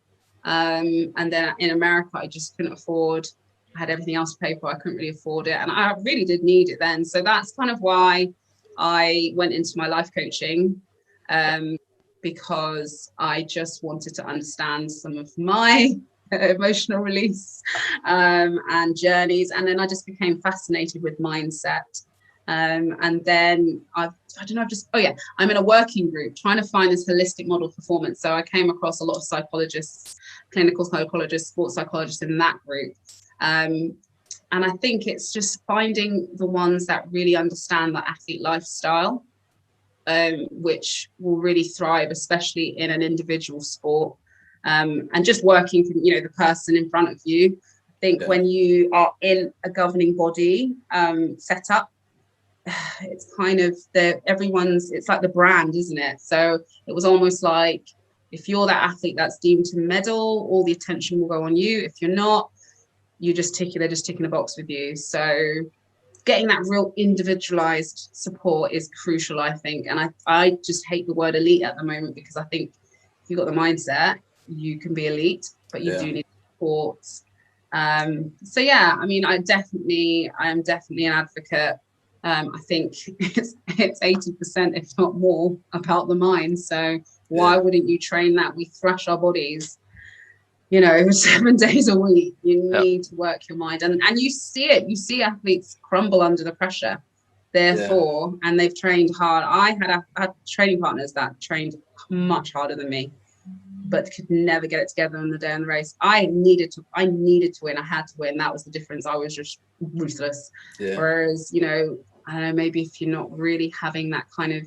And then in America, I just couldn't afford, I had everything else to pay for. I couldn't really afford it. And I really did need it then. So that's kind of why I went into my life coaching, because I just wanted to understand some of my emotional release and journeys. And then I just became fascinated with mindset. And then I'm in a working group trying to find this holistic model of performance. So I came across a lot of psychologists, clinical psychologists, sports psychologists in that group. And I think it's just finding the ones that really understand the athlete lifestyle, which will really thrive, especially in an individual sport, and just working for, the person in front of you. I think when you are in a governing body set up, it's kind of it's like the brand, isn't it? So it was almost like, if you're that athlete that's deemed to medal, all the attention will go on you. If you're not, they're just ticking a box with you. So getting that real individualized support is crucial, I think. And I just hate the word elite at the moment, because I think if you've got the mindset, you can be elite, but you do need support. So yeah, I mean, I am definitely an advocate. I think it's 80%, if not more, about the mind. So why wouldn't you train that? We thrash our bodies, 7 days a week. You need to work your mind, and you see it. You see athletes crumble under the pressure. Therefore, and they've trained hard. I had training partners that trained much harder than me, but could never get it together on the day of the race. I needed to win. I had to win. That was the difference. I was just ruthless. Whereas, I don't know, maybe if you're not really having that kind of,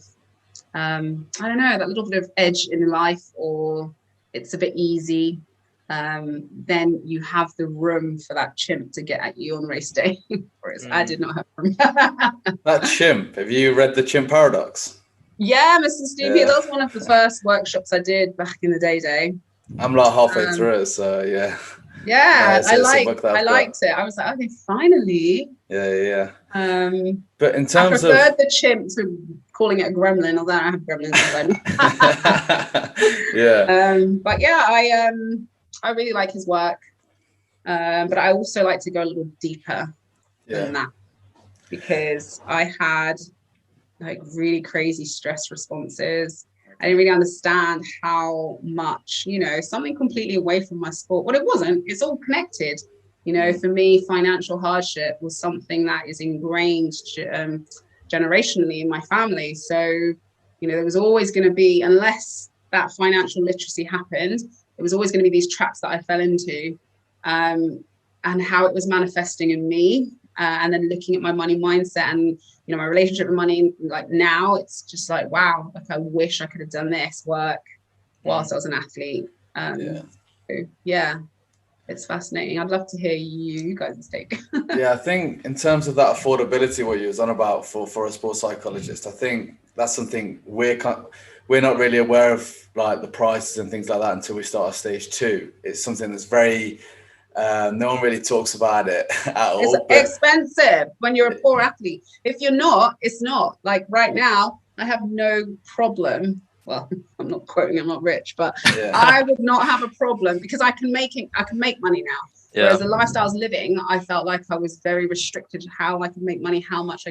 that little bit of edge in life, or it's a bit easy, then you have the room for that chimp to get at you on race day. Whereas I did not have room. That chimp, have you read The Chimp Paradox? Yeah, Mr. Stupid. That was one of the first workshops I did back in the day. I'm like halfway through it, so yeah. Yeah, I liked it. I was like, okay, finally. Yeah. But in terms I preferred the chimp to calling it a gremlin, although I have gremlins inside. But yeah, I really like his work. But I also like to go a little deeper than that, because I had like really crazy stress responses. I didn't really understand how much, something completely away from my sport. Well, it wasn't. It's all connected. For me, financial hardship was something that is ingrained generationally in my family. So, there was always going to be, unless that financial literacy happened, there was always going to be these traps that I fell into, and how it was manifesting in me. And then looking at my money mindset and, my relationship with money, like now it's just like, wow, like I wish I could have done this work whilst I was an athlete. It's fascinating. I'd love to hear you guys' take. Yeah, I think in terms of that affordability, what you was on about for a sports psychologist, I think that's something we're not really aware of, like the prices and things like that, until we start at stage 2. It's something that's very No one really talks about it at all. It's expensive when you're a poor athlete. If you're not, it's not. Like right now, I have no problem. Well, I'm not quoting, I'm not rich, but I would not have a problem because I can make money now. Whereas the lifestyle I was living, I felt like I was very restricted to how I could make money, how much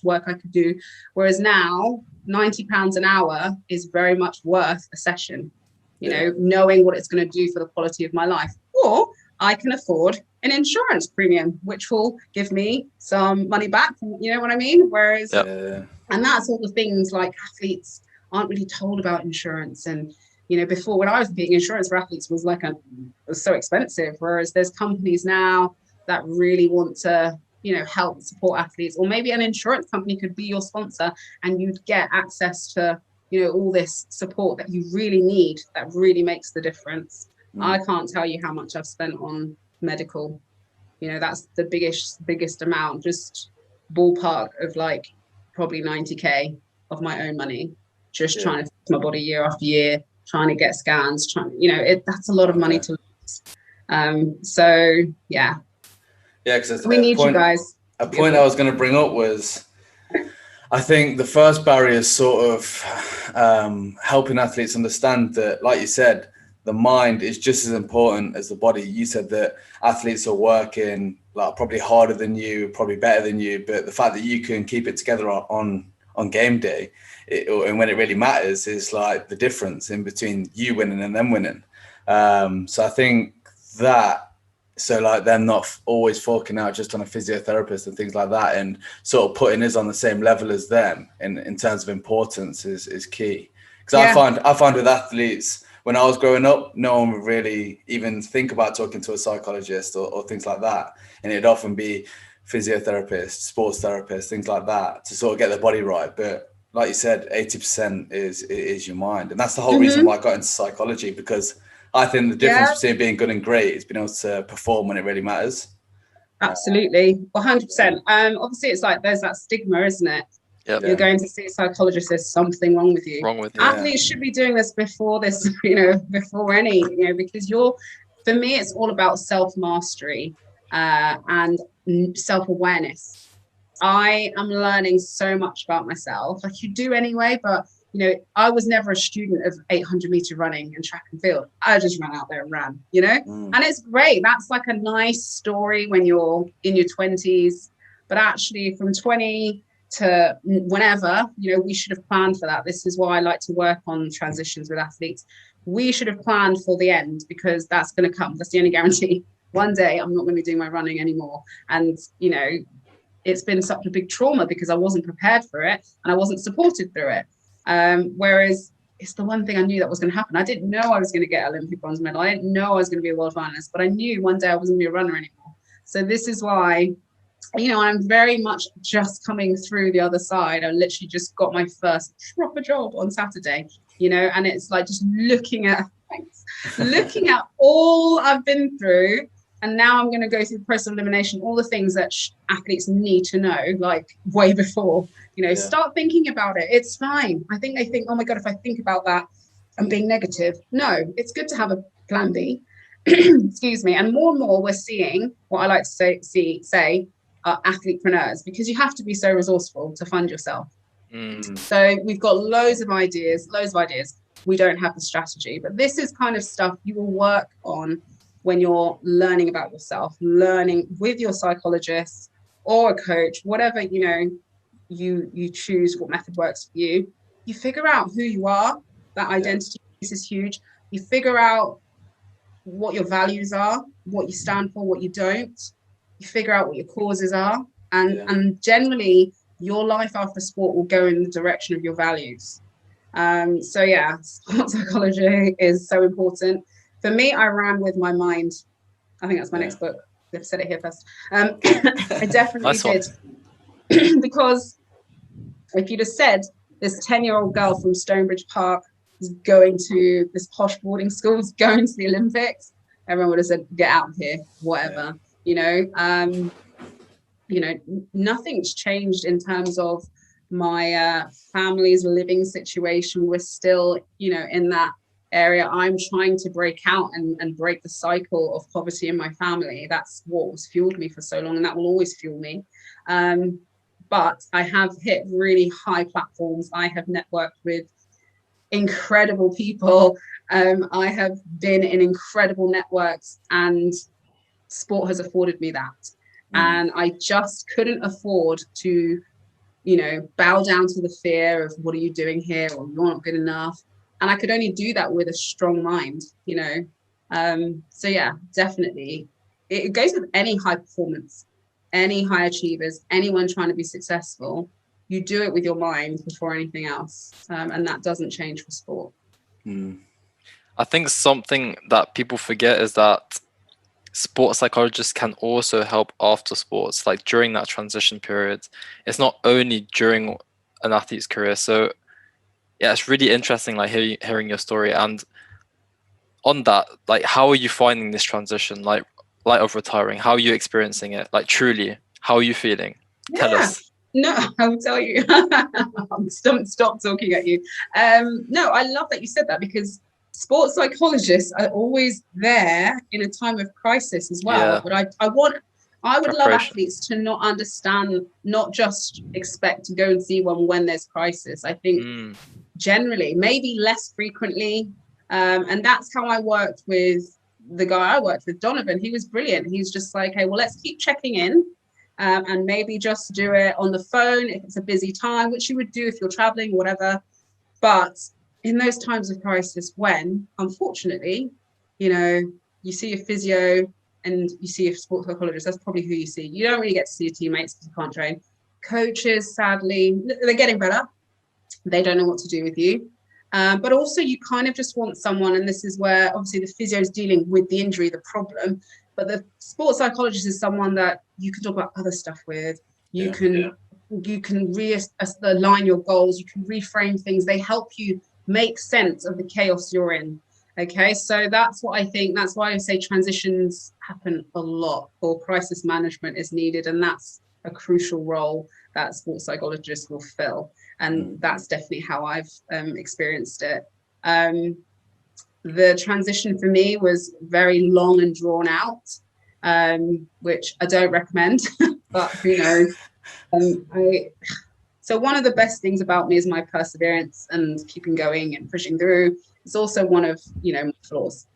work I could do. Whereas now, £90 an hour is very much worth a session, you know, knowing what it's going to do for the quality of my life. Or I can afford an insurance premium, which will give me some money back. You know what I mean? Whereas, and that's all the things like athletes aren't really told about insurance. And, you know, before when I was being insurance for athletes was so expensive. Whereas there's companies now that really want to, you know, help support athletes, or maybe an insurance company could be your sponsor and you'd get access to, you know, all this support that you really need, that really makes the difference. I can't tell you how much I've spent on medical. You know, that's the biggest amount, just ballpark of like probably 90K of my own money, just trying to fix my body year after year, trying to get scans, that's a lot of money to lose. So yeah. Yeah, because we need you guys. A point I was going to bring up was, I think the first barrier is sort of helping athletes understand that, like you said, the mind is just as important as the body. You said that athletes are working like probably harder than you, probably better than you, but the fact that you can keep it together on game day and when it really matters is like the difference in between you winning and them winning. So I think that, so like them not always forking out just on a physiotherapist and things like that, and sort of putting us on the same level as them in terms of importance is key. Because I find with athletes, when I was growing up, no one would really even think about talking to a psychologist or things like that. And it'd often be physiotherapists, sports therapists, things like that to sort of get their body right. But like you said, 80% is your mind. And that's the whole reason why I got into psychology, because I think the difference between being good and great is being able to perform when it really matters. Absolutely. 100%. Obviously, it's like there's that stigma, isn't it? You're going to see a psychologist, there's something wrong with you. Athletes should be doing this before this, before any, because for me, it's all about self-mastery and self-awareness. I am learning so much about myself, like you do anyway, but I was never a student of 800-meter running and track and field. I just ran out there and ran, and it's great. That's like a nice story when you're in your 20s, but actually from 20 to whenever, we should have planned for that. This is why I like to work on transitions with athletes. We should have planned for the end, because that's going to come. That's the only guarantee. One day I'm not going to be doing my running anymore. And, it's been such a big trauma because I wasn't prepared for it and I wasn't supported through it. Whereas it's the one thing I knew that was going to happen. I didn't know I was going to get Olympic bronze medal. I didn't know I was going to be a world finalist, but I knew one day I wasn't going to be a runner anymore. So this is why, I'm very much just coming through the other side. I literally just got my first proper job on Saturday, and it's like just looking at all I've been through. And now I'm going to go through the process of elimination, all the things that athletes need to know, like way before, start thinking about it. It's fine. I think they think, oh my God, if I think about that, I'm being negative. No, it's good to have a plan B. Excuse me. And more we're seeing what I like to say are athletepreneurs, because you have to be so resourceful to fund yourself. So we've got loads of ideas. We don't have the strategy, but this is kind of stuff you will work on when you're learning about yourself, learning with your psychologist or a coach, whatever, you choose what method works for you. You figure out who you are. That identity piece is huge. You figure out what your values are, what you stand for, what you don't. You figure out what your causes are. And generally, your life after sport will go in the direction of your values. Sport psychology is so important. For me, I ran with my mind. I think that's my next book. I've said it here first. I definitely did. Because if you'd have said this 10-year-old girl from Stonebridge Park is going to this posh boarding school, is going to the Olympics, everyone would have said, get out of here, whatever. Nothing's changed in terms of my family's living situation. We're still, in that area. I'm trying to break out and break the cycle of poverty in my family. That's what was fueled me for so long, and that will always fuel me. But I have hit really high platforms. I have networked with incredible people. I have been in incredible networks, and sport has afforded me that. And I just couldn't afford to, bow down to the fear of what are you doing here, or you're not good enough. And I could only do that with a strong mind, So yeah, definitely. It goes with any high performance, any high achievers, anyone trying to be successful. You do it with your mind before anything else. And that doesn't change for sport. I think something that people forget is that sports psychologists can also help after sports, like during that transition period. It's not only during an athlete's career. So yeah, it's really interesting, like hearing your story. And on that, like, how are you finding this transition, like of retiring? How are you experiencing it? Like, truly, how are you feeling? Tell us. No, I will tell you. Stop talking at you. No, I love that you said that, because sports psychologists are always there in a time of crisis as well. Yeah. But I would love athletes to not understand, not just expect to go and see one when there's crisis. I think generally, maybe less frequently. And that's how I worked with the guy I worked with, Donovan. He was brilliant. He's just like, hey, well, let's keep checking in. And maybe just do it on the phone if it's a busy time, which you would do if you're traveling, whatever. But in those times of crisis, when, unfortunately, you see a physio and you see a sports psychologist, that's probably who you see. You don't really get to see your teammates because you can't train. Coaches, sadly, they're getting better. They don't know what to do with you. But also you kind of just want someone, and this is where obviously the physio is dealing with the injury, the problem, but the sports psychologist is someone that you can talk about other stuff with. You can realign your goals. You can reframe things. They help you make sense of the chaos you're in. Okay, so that's what I think. That's why I say transitions happen a lot, or crisis management is needed, and that's a crucial role that sports psychologists will fill. And that's definitely how I've experienced it. The transition for me was very long and drawn out, which I don't recommend, but who knows? So one of the best things about me is my perseverance and keeping going and pushing through. It's also one of, my flaws.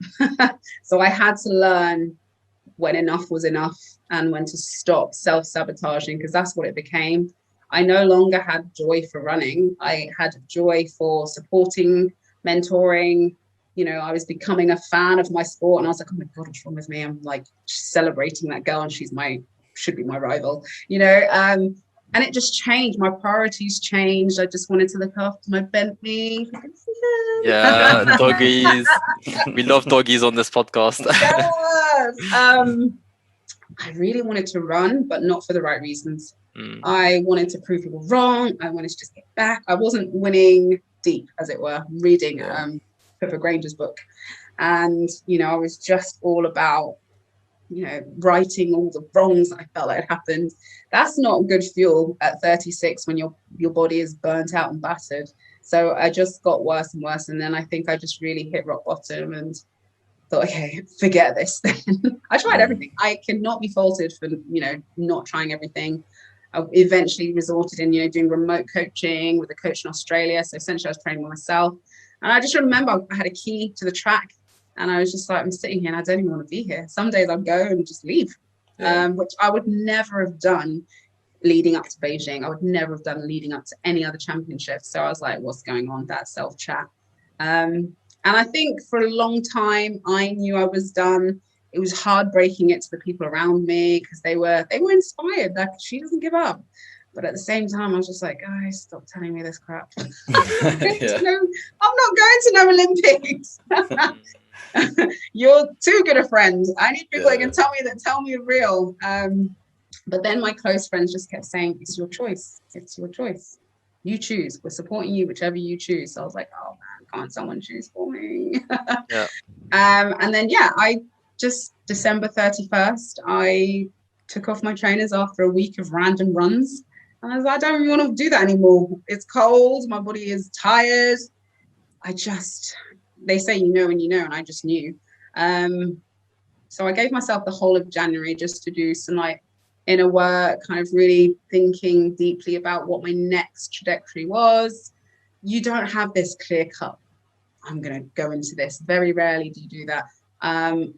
So I had to learn when enough was enough and when to stop self-sabotaging, because that's what it became. I no longer had joy for running. I had joy for supporting, mentoring. I was becoming a fan of my sport, and I was like, oh my God, what's wrong with me? I'm like celebrating that girl, and she should be my rival, and it just changed. My priorities changed. I just wanted to look after my Bentley. Yeah, doggies. We love doggies on this podcast. Yes. I really wanted to run, but not for the right reasons. I wanted to prove people wrong. I wanted to just get back. I wasn't winning deep, as it were, reading Pippa Granger's book. And, I was just all about, righting all the wrongs that I felt like had happened. That's not good fuel at 36 when your body is burnt out and battered. So I just got worse and worse. And then I think I just really hit rock bottom and thought, okay, forget this then. I tried everything. I cannot be faulted for, not trying everything. I eventually resorted in, doing remote coaching with a coach in Australia. So essentially I was training myself. And I just remember I had a key to the track, and I was just like, I'm sitting here and I don't even want to be here. Some days I'd go and just leave, which I would never have done leading up to Beijing. I would never have done leading up to any other championship. So I was like, what's going on? That self-chat. And I think for a long time, I knew I was done. It was hard breaking it to the people around me because they were inspired. Like, she doesn't give up. But at the same time, I was just like, guys, stop telling me this crap. I'm not going to no Olympics. You're too good a friend. I need people that can tell me real. But then my close friends just kept saying, it's your choice. It's your choice. You choose. We're supporting you, whichever you choose. So I was like, oh man, can't someone choose for me? And then, I just December 31st, I took off my trainers after a week of random runs. And I was like, I don't want to do that anymore. It's cold. My body is tired. I just they say you know when you know, and I just knew. So I gave myself the whole of January just to do some like inner work, kind of really thinking deeply about what my next trajectory was. You don't have this clear cut, I'm going to go into this. Very rarely do you do that. I'm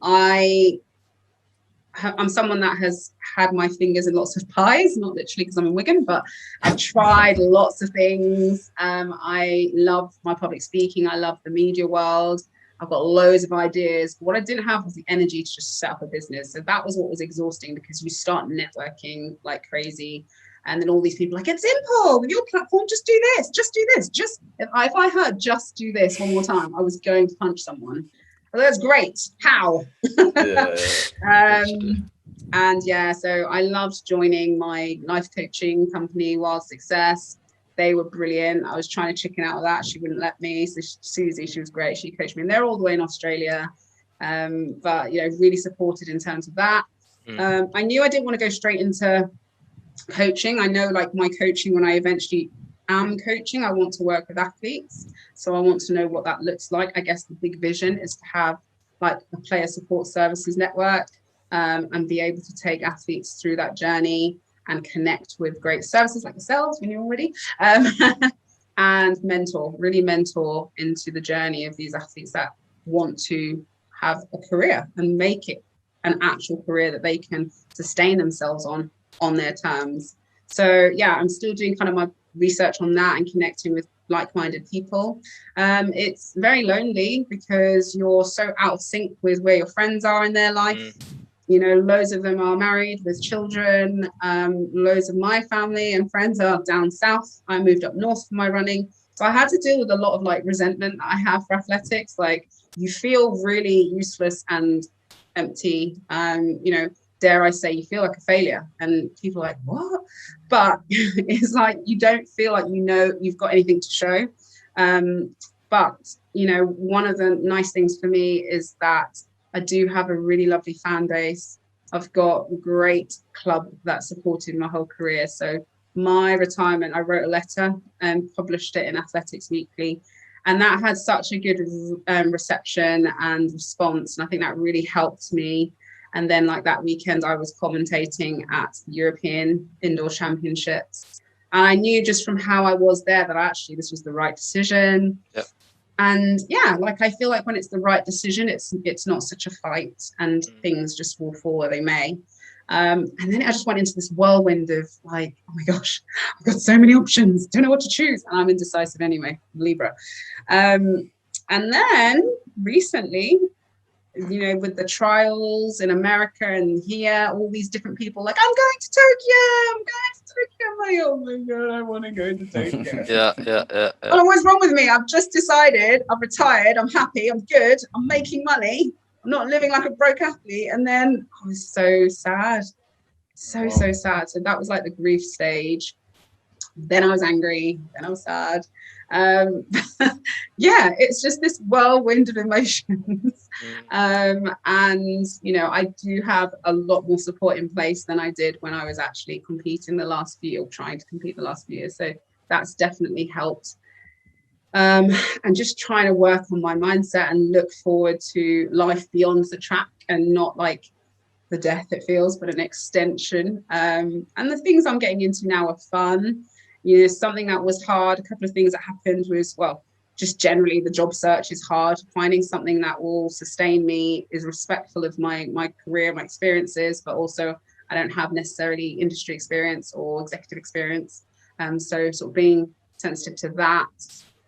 someone that has had my fingers in lots of pies, not literally because I'm in Wigan, but I've tried lots of things. I love my public speaking. I love the media world. I've got loads of ideas. What I didn't have was the energy to just set up a business. So that was what was exhausting, because you start networking like crazy. And then all these people are like, it's simple with your platform, just do this, just do this. Just if I heard just do this one more time, I was going to punch someone. Well, that's great. How? And yeah, so I loved joining my life coaching company, Wild Success. They were brilliant. I was trying to chicken out of that. She wouldn't let me. So Susie, she was great. She coached me, and they're all the way in Australia. But you know, really supported in terms of that. I knew I didn't want to go straight into coaching. I know, like, my coaching, when I eventually am coaching, I want to work with athletes. So I want to know what that looks like. I guess the big vision is to have like a player support services network, and be able to take athletes through that journey and connect with great services like yourselves when you're ready, and really mentor into the journey of these athletes that want to have a career and make it an actual career that they can sustain themselves on their terms. So yeah, I'm still doing kind of my research on that and connecting with like-minded people. It's very lonely because you're so out of sync with where your friends are in their life. You know, loads of them are married with children. Loads of my family and friends are down south. I moved up north for my running. So I had to deal with a lot of like resentment that I have for athletics. Like, you feel really useless and empty. You know, dare I say, you feel like a failure, and people are like, what? But it's like, you don't feel like, you know, you've got anything to show. But, you know, one of the nice things for me is that I do have a really lovely fan base. I've got a great club that supported my whole career. So my retirement, I wrote a letter and published it in Athletics Weekly. And that had such a good reception and response. And I think that really helped me. And then, like, that weekend, I was commentating at the European Indoor Championships. And I knew just from how I was there that actually this was the right decision. Yep. And yeah, like, I feel like when it's the right decision, it's not such a fight, and things just will fall where they may. And then I just went into this whirlwind of like, oh my gosh, I've got so many options, don't know what to choose. And I'm indecisive anyway, Libra. And then recently, you know, with the trials in America and here, all these different people like, I'm going to Tokyo. I'm like, oh my God, I want to go to Tokyo. Yeah. Well, what's wrong with me? I've just decided, I've retired, I'm happy, I'm good, I'm making money, I'm not living like a broke athlete. And then I was so sad. So sad. So that was like the grief stage. Then I was angry, then I was sad. Yeah, it's just this whirlwind of emotions. And, you know, I do have a lot more support in place than I did when I was actually competing the last few years, or trying to compete the last few years. So that's definitely helped. And just trying to work on my mindset and look forward to life beyond the track, and not like the death it feels, but an extension. And the things I'm getting into now are fun. You know, something that was hard, a couple of things that happened was, well, just generally the job search is hard. Finding something that will sustain me, is respectful of my career, my experiences, but also I don't have necessarily industry experience or executive experience. So sort of being sensitive to that,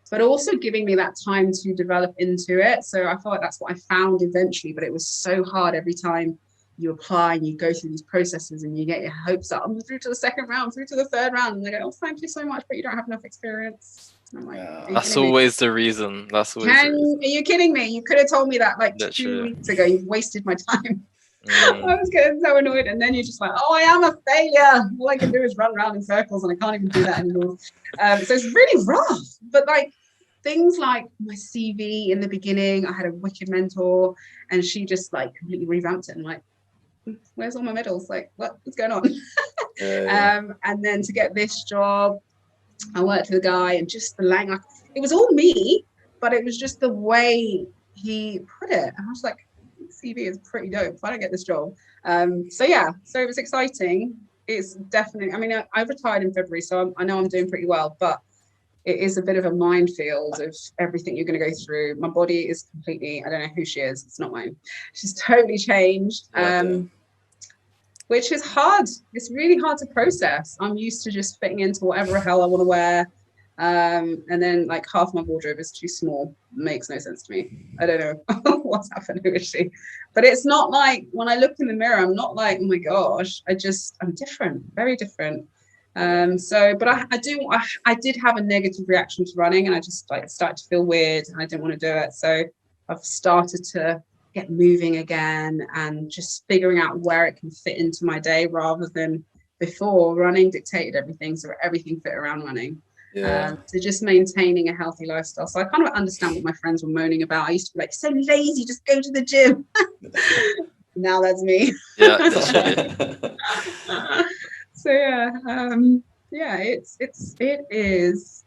but also giving me that time to develop into it. So I feel like that's what I found eventually, but it was so hard every time you apply and you go through these processes and you get your hopes up. I'm through to the second round, through to the third round, and they go, oh, thank you so much, but you don't have enough experience. And I'm like, that's always the reason. That's always the reason. Are you kidding me? You could have told me that like Literally. 2 weeks ago. You've wasted my time. I was getting so annoyed, and then you're just like, oh, I am a failure. All I can do is run around in circles, and I can't even do that anymore. So it's really rough. But like, things like my CV in the beginning, I had a wicked mentor, and she just like completely revamped it. And like, where's all my medals? Like, what's going on? And then to get this job, I worked with a guy, and just the language, it was all me, but it was just the way he put it. And I was like, CV is pretty dope if I don't get this job. So it was exciting. It's definitely, I mean, I retired in February, so I know I'm doing pretty well, but it is a bit of a minefield of everything you're going to go through. My body is completely, I don't know who she is. It's not mine. She's totally changed, which is hard. It's really hard to process. I'm used to just fitting into whatever the hell I want to wear. And then like half my wardrobe is too small. Makes no sense to me. I don't know what's happened. Who is she? But it's not like when I look in the mirror, I'm not like, oh my gosh, I'm different, very different. But I did have a negative reaction to running, and I just like started to feel weird and I didn't want to do it. So I've started to get moving again and just figuring out where it can fit into my day, rather than before running dictated everything. So everything fit around running. So just maintaining a healthy lifestyle. So I kind of understand what my friends were moaning about. I used to be like, so lazy, just go to the gym. Now that's me. Yeah, literally. So it is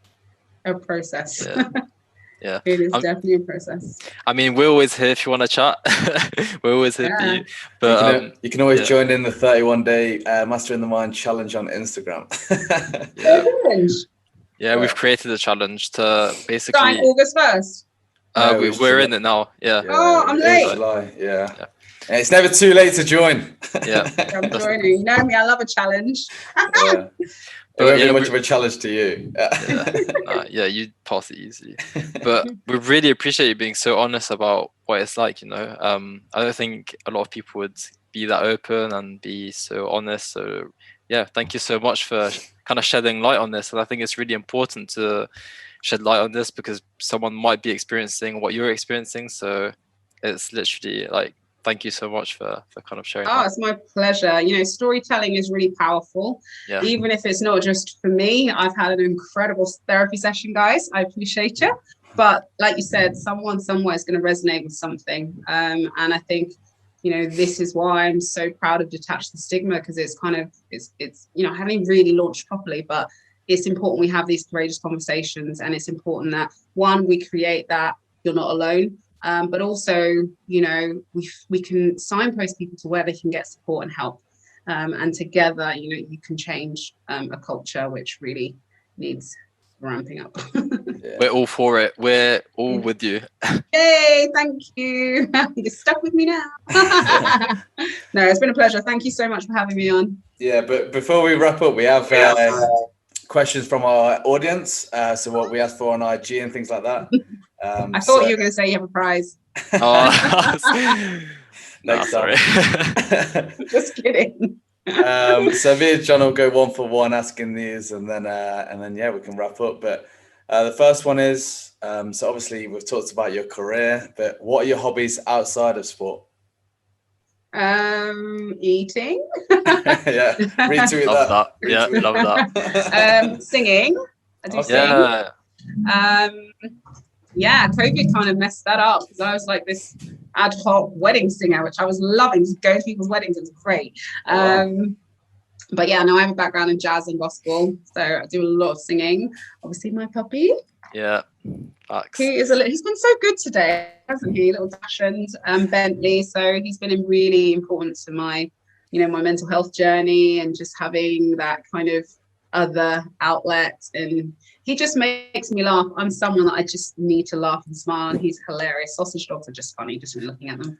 a process. Yeah. It is definitely a process. I mean, we're always here if you want to chat. We're always here for you. But you can always join in the 31-day Mastering the Mind challenge on Instagram. We've created a challenge to basically starting August 1st. We're in it now. I'm late. July, And it's never too late to join. I'm joining. You know me, I love a challenge. It won't be much of a challenge to you. You pass it easily. But we really appreciate you being so honest about what it's like, you know. I don't think a lot of people would be that open and be so honest. So thank you so much for kind of shedding light on this. And I think it's really important to shed light on this because someone might be experiencing what you're experiencing. So it's literally like, thank you so much for kind of sharing. It's my pleasure. You know, storytelling is really powerful. Even if it's not just for me. I've had an incredible therapy session, guys. I appreciate you. But like you said, someone somewhere is going to resonate with something. And I think, you know, this is why I'm so proud of Detach the Stigma, because it's kind of, it's you know, I haven't really launched properly, but it's important we have these courageous conversations. And it's important that, one, we create that you're not alone. But also, you know, we can signpost people to where they can get support and help. And together, you know, you can change a culture which really needs ramping up. We're all for it. We're all with you. Yay, thank you. You're stuck with me now. No, it's been a pleasure. Thank you so much for having me on. Yeah, but before we wrap up, we have questions from our audience. So what we asked for on IG and things like that. I thought you were going to say you have a prize. Next time. Just kidding. So me and John will go one for one asking these, and then we can wrap up. But the first one is so obviously we've talked about your career, but what are your hobbies outside of sport? Eating. Retweet that. Yeah, love that. Singing. I do sing. COVID kind of messed that up because I was like this ad hoc wedding singer, which I was loving, just going to people's weddings. It was great. But yeah, no, I have a background in jazz and gospel, so I do a lot of singing. Obviously, my puppy. Yeah, facts. He's been so good today, hasn't he? Little Dash and Bentley. So he's been really important to my, you know, my mental health journey and just having that kind of other outlet, and he just makes me laugh. I'm someone that I just need to laugh and smile, and he's hilarious. Sausage dogs are just funny just looking at them.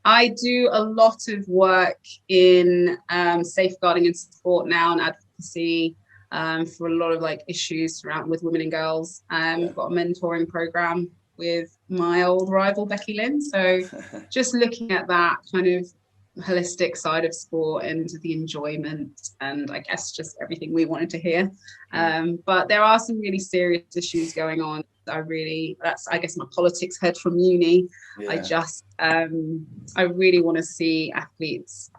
I do a lot of work in safeguarding and support now and advocacy for a lot of like issues around with women and girls. I've got a mentoring program with my old rival Becky Lynn, so just looking at that kind of holistic side of sport and the enjoyment and I guess just everything we wanted to hear. But there are some really serious issues going on. That's I guess my politics head from uni. I really want to see athletes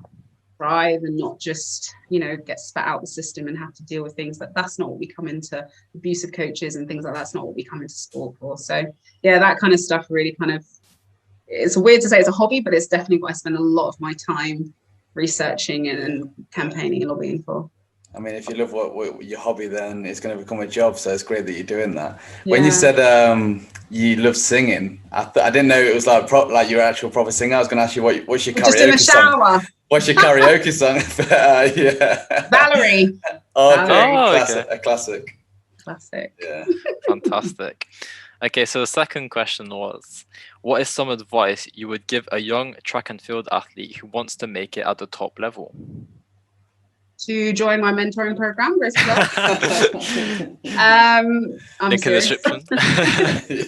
thrive and not just, you know, get spat out the system and have to deal with things that's not what we come into. Abusive coaches and things like that's not what we come into sport for. So yeah, that kind of stuff really kind of, it's weird to say it's a hobby, but it's definitely what I spend a lot of my time researching and campaigning and lobbying for. I mean, if you love what your hobby, then it's going to become a job. So it's great that you're doing that. Yeah. When you said you love singing, I didn't know it was like your actual proper singer. I was going to ask you what's your just in the karaoke song? shower. What's your karaoke song? Yeah. Valerie. Okay. Valerie. Classic. A classic. Classic. Yeah. Fantastic. Okay, so the second question was, what is some advice you would give a young track and field athlete who wants to make it at the top level? To join my mentoring program, Grace. I'm Link in the description.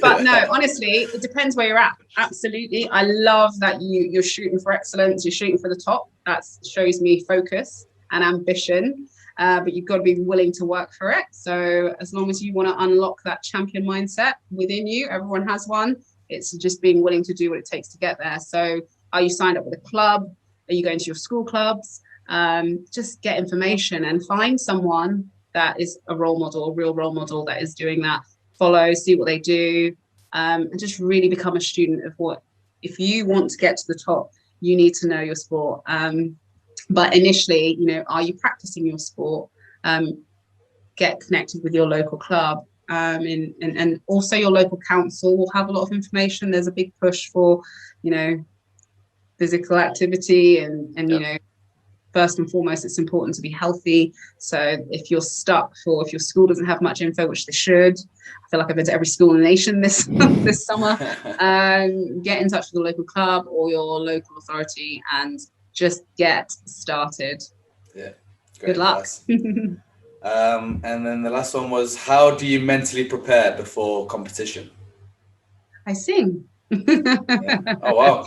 But no, honestly, it depends where you're at. Absolutely. I love that you're shooting for excellence, you're shooting for the top. That shows me focus and ambition. But you've got to be willing to work for it. So as long as you want to unlock that champion mindset within you, everyone has one. It's just being willing to do what it takes to get there. So are you signed up with a club? Are you going to your school clubs? Just get information and find someone that is a role model, a real role model that is doing that. Follow, see what they do, and just really become a student of what, if you want to get to the top, you need to know your sport. But initially, are you practicing your sport? Get connected with your local club, and also your local council will have a lot of information. There's a big push for, physical activity and first and foremost, it's important to be healthy. So if you're stuck, or if your school doesn't have much info, which they should, I feel like I've been to every school in the nation this summer, get in touch with the local club or your local authority and just get started. Yeah. Good luck. And then the last one was, how do you mentally prepare before competition? I sing. Yeah. Oh wow.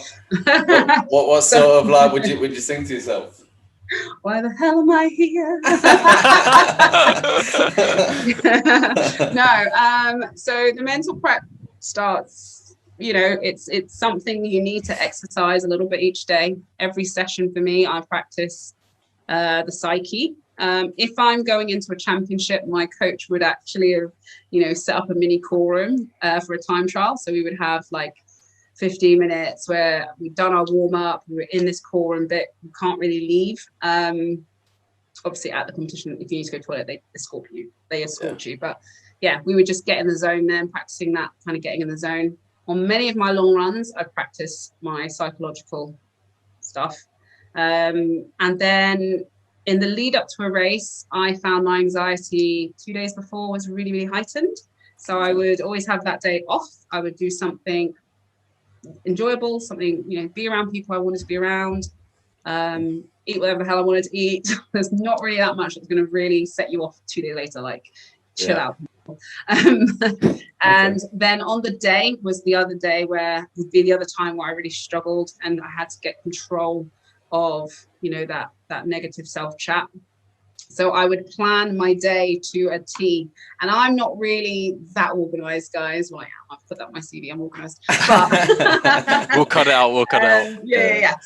What sort of would you sing to yourself? Why the hell am I here? No. So the mental prep starts, it's something you need to exercise a little bit each day. Every session for me, I practice the psyche. If I'm going into a championship, my coach would actually have, set up a mini call room for a time trial. So we would have 15 minutes where we've done our warm up, we were in this core room bit, you can't really leave. Obviously at the competition, if you need to go to the toilet, they escort you. But yeah, we would just get in the zone then, practicing that, kind of getting in the zone. On many of my long runs, I practice my psychological stuff. And then in the lead up to a race, I found my anxiety 2 days before was really, really heightened. So I would always have that day off. I would do something enjoyable, something, be around people I wanted to be around, eat whatever the hell I wanted to eat. There's not really that much that's going to really set you off 2 days later, chill out. And then on the day was the other day where would be the other time where I really struggled and I had to get control of, that negative self-chat. So I would plan my day to a T, and I'm not really that organized, guys. Well, I am. I've put that on my CV. I'm organized. But We'll cut it out. Yeah.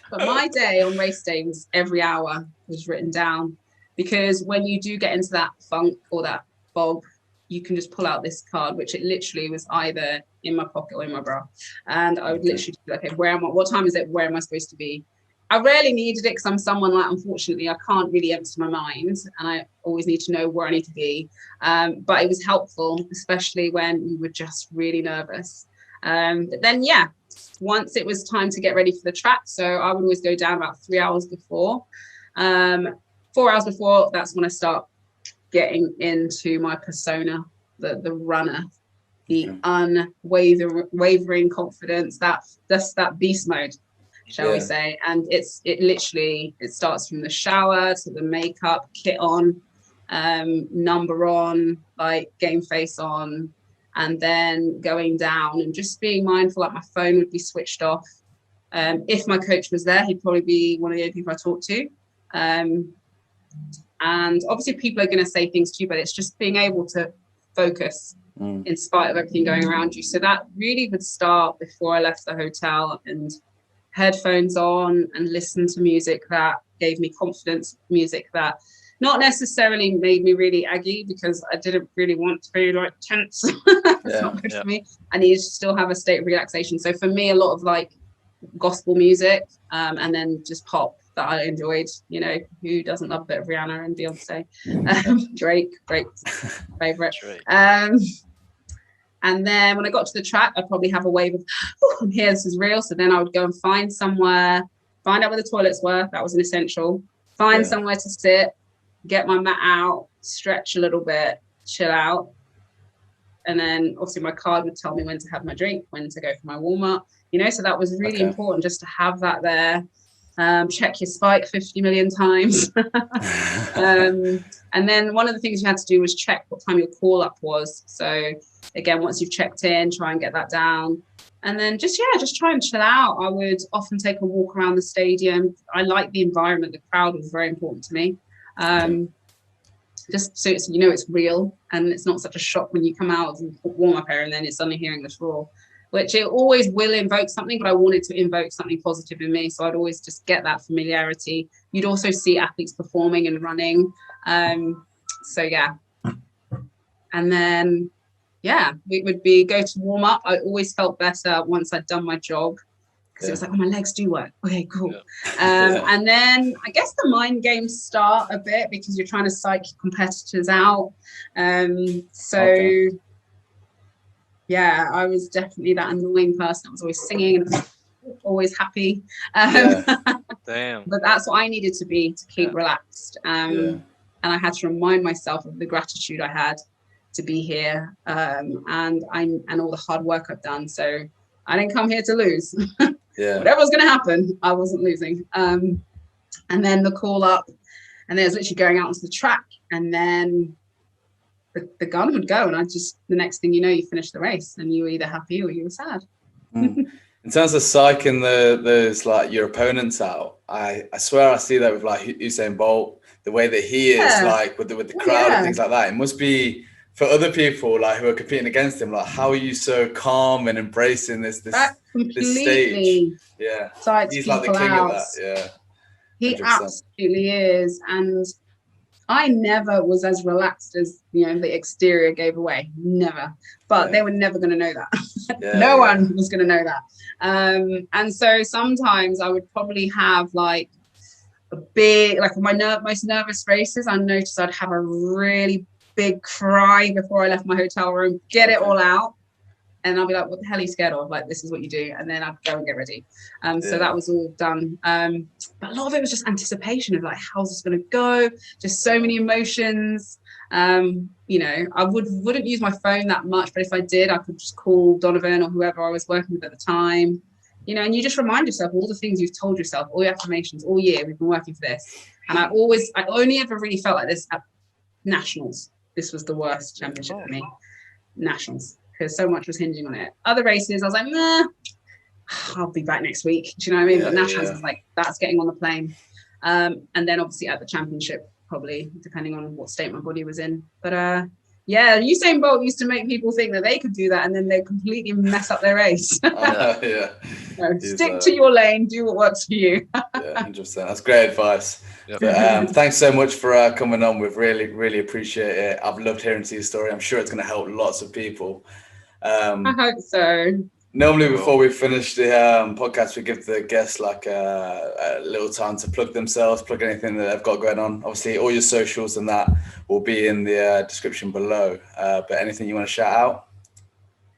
But my day on race day was every hour was written down, because when you do get into that funk or that fog, you can just pull out this card, which it literally was either in my pocket or in my bra, and I would literally be like, okay, where am I? What time is it? Where am I supposed to be? I rarely needed it because I'm someone unfortunately, I can't really empty my mind and I always need to know where I need to be. But it was helpful, especially when you were just really nervous. But then, once it was time to get ready for the track, so I would always go down about 3 hours before. 4 hours before, that's when I start getting into my persona, the runner, the unwavering confidence, that's that beast mode, shall we say. And it literally starts from the shower to the makeup, kit on, number on, game face on, and then going down and just being mindful my phone would be switched off. If my coach was there, he'd probably be one of the only people I talk to. And obviously people are going to say things to you, but it's just being able to focus in spite of everything going around you. So that really would start before I left the hotel, and headphones on and listen to music that gave me confidence, music that not necessarily made me really aggy, because I didn't really want to be tense. That's not good for me. I needed to still have a state of relaxation. So for me, a lot of gospel music, and then just pop, that I enjoyed. You know, who doesn't love a bit of Rihanna and Beyonce? Drake, great favorite. And then when I got to the track, I'd probably have a wave of, oh, I'm here, this is real. So then I would go and find somewhere, find out where the toilets were. That was an essential. Find somewhere to sit, get my mat out, stretch a little bit, chill out. And then obviously my card would tell me when to have my drink, when to go for my warm up, you know, so that was really important just to have that there. Check your spike 50 million times. And then one of the things you had to do was check what time your call up was. So again, once you've checked in, try and get that down. And then just try and chill out. I would often take a walk around the stadium. I like the environment. The crowd was very important to me. Just so it's, you know, it's real and it's not such a shock when you come out of warm up area and then it's suddenly hearing this roar, which it always will invoke something, but I wanted to invoke something positive in me. So I'd always just get that familiarity. You'd also see athletes performing and running. So yeah. And then, yeah, it would be go to warm up. I always felt better once I'd done my jog because it was like, oh, my legs do work. Okay, cool. And then I guess the mind games start a bit because you're trying to psych competitors out. Yeah, I was definitely that annoying person that was always singing and always happy. Damn. But that's what I needed to be to keep relaxed. And I had to remind myself of the gratitude I had to be here and all the hard work I've done. So I didn't come here to lose. Whatever was going to happen, I wasn't losing. And then the call up, and then it was literally going out onto the track, and then the gun would go, and the next thing you know, you finished the race, and you were either happy or you were sad. In terms of psyching those like your opponents out, I swear I see that with like Usain Bolt, the way that he is like with the crowd and things like that. It must be for other people like who are competing against him, like how are you so calm and embracing this stage? Yeah, he's like the king of that. Yeah, 100%. He absolutely is. And I never was as relaxed as, you know, the exterior gave away. Never. But they were never going to know that. No one was going to know that. And so sometimes I would probably have like a big, like my most nervous races, I noticed I'd have a really big cry before I left my hotel room, get it all out. And I'll be like, what the hell are you scared of? Like, this is what you do. And then I'd go and get ready. So that was all done. But a lot of it was just anticipation of like, how's this going to go? Just so many emotions. You know, I wouldn't use my phone that much, but if I did, I could just call Donovan or whoever I was working with at the time. You know, and you just remind yourself all the things you've told yourself, all your affirmations, all year, we've been working for this. And I only ever really felt like this at nationals. This was the worst championship for me, nationals, because so much was hinging on it. Other races, I was like, nah, I'll be back next week. Do you know what I mean? But nationals was like, that's getting on the plane. And then obviously at the championship, probably, depending on what state my body was in. But Usain Bolt used to make people think that they could do that and then they completely mess up their race. So stick to your lane, do what works for you. 100%. That's great advice. But, thanks so much for coming on. We've really appreciate it. I've loved hearing your story. I'm sure it's going to help lots of people. I hope so. Normally, before we finish the podcast, we give the guests like a little time to plug themselves, plug anything that they've got going on. Obviously, all your socials and that will be in the description below. But anything you want to shout out?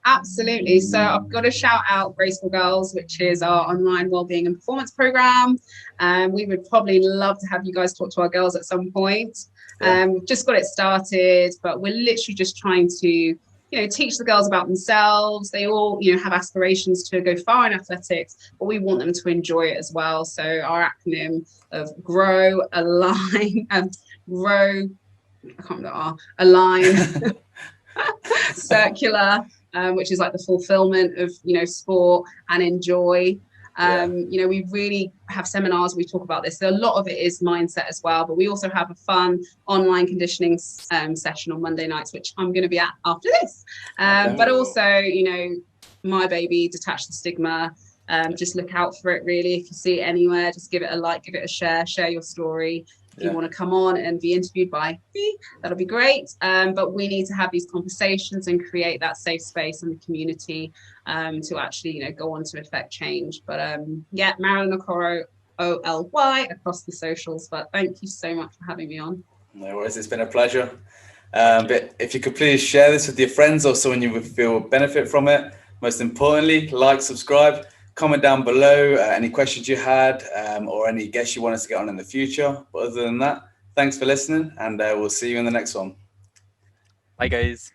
Absolutely. So I've got to shout out Graceful Girls, which is our online wellbeing and performance program. We would probably love to have you guys talk to our girls at some point. We've just got it started, but we're literally just trying to teach the girls about themselves. They all, have aspirations to go far in athletics, but we want them to enjoy it as well. So our acronym of grow, align, grow, I can't remember R, align, circular, which is like the fulfillment of, sport, and enjoy. We really have seminars. We talk about this. So a lot of it is mindset as well, but we also have a fun online conditioning session on Monday nights, which I'm going to be at after this. But also, my baby, Detach the Stigma. Just look out for it, really. If you see it anywhere, just give it a like, give it a share your story. If you want to come on and be interviewed by me, that'll be great. But we need to have these conversations and create that safe space in the community to actually, go on to affect change. But Marilyn Okoro across the socials. But thank you so much for having me on. No worries, it's been a pleasure. But if you could please share this with your friends or someone you would feel would benefit from it. Most importantly, like, subscribe, comment down below any questions you had or any guests you want us to get on in the future. But other than that, thanks for listening, and we'll see you in the next one. Bye, guys.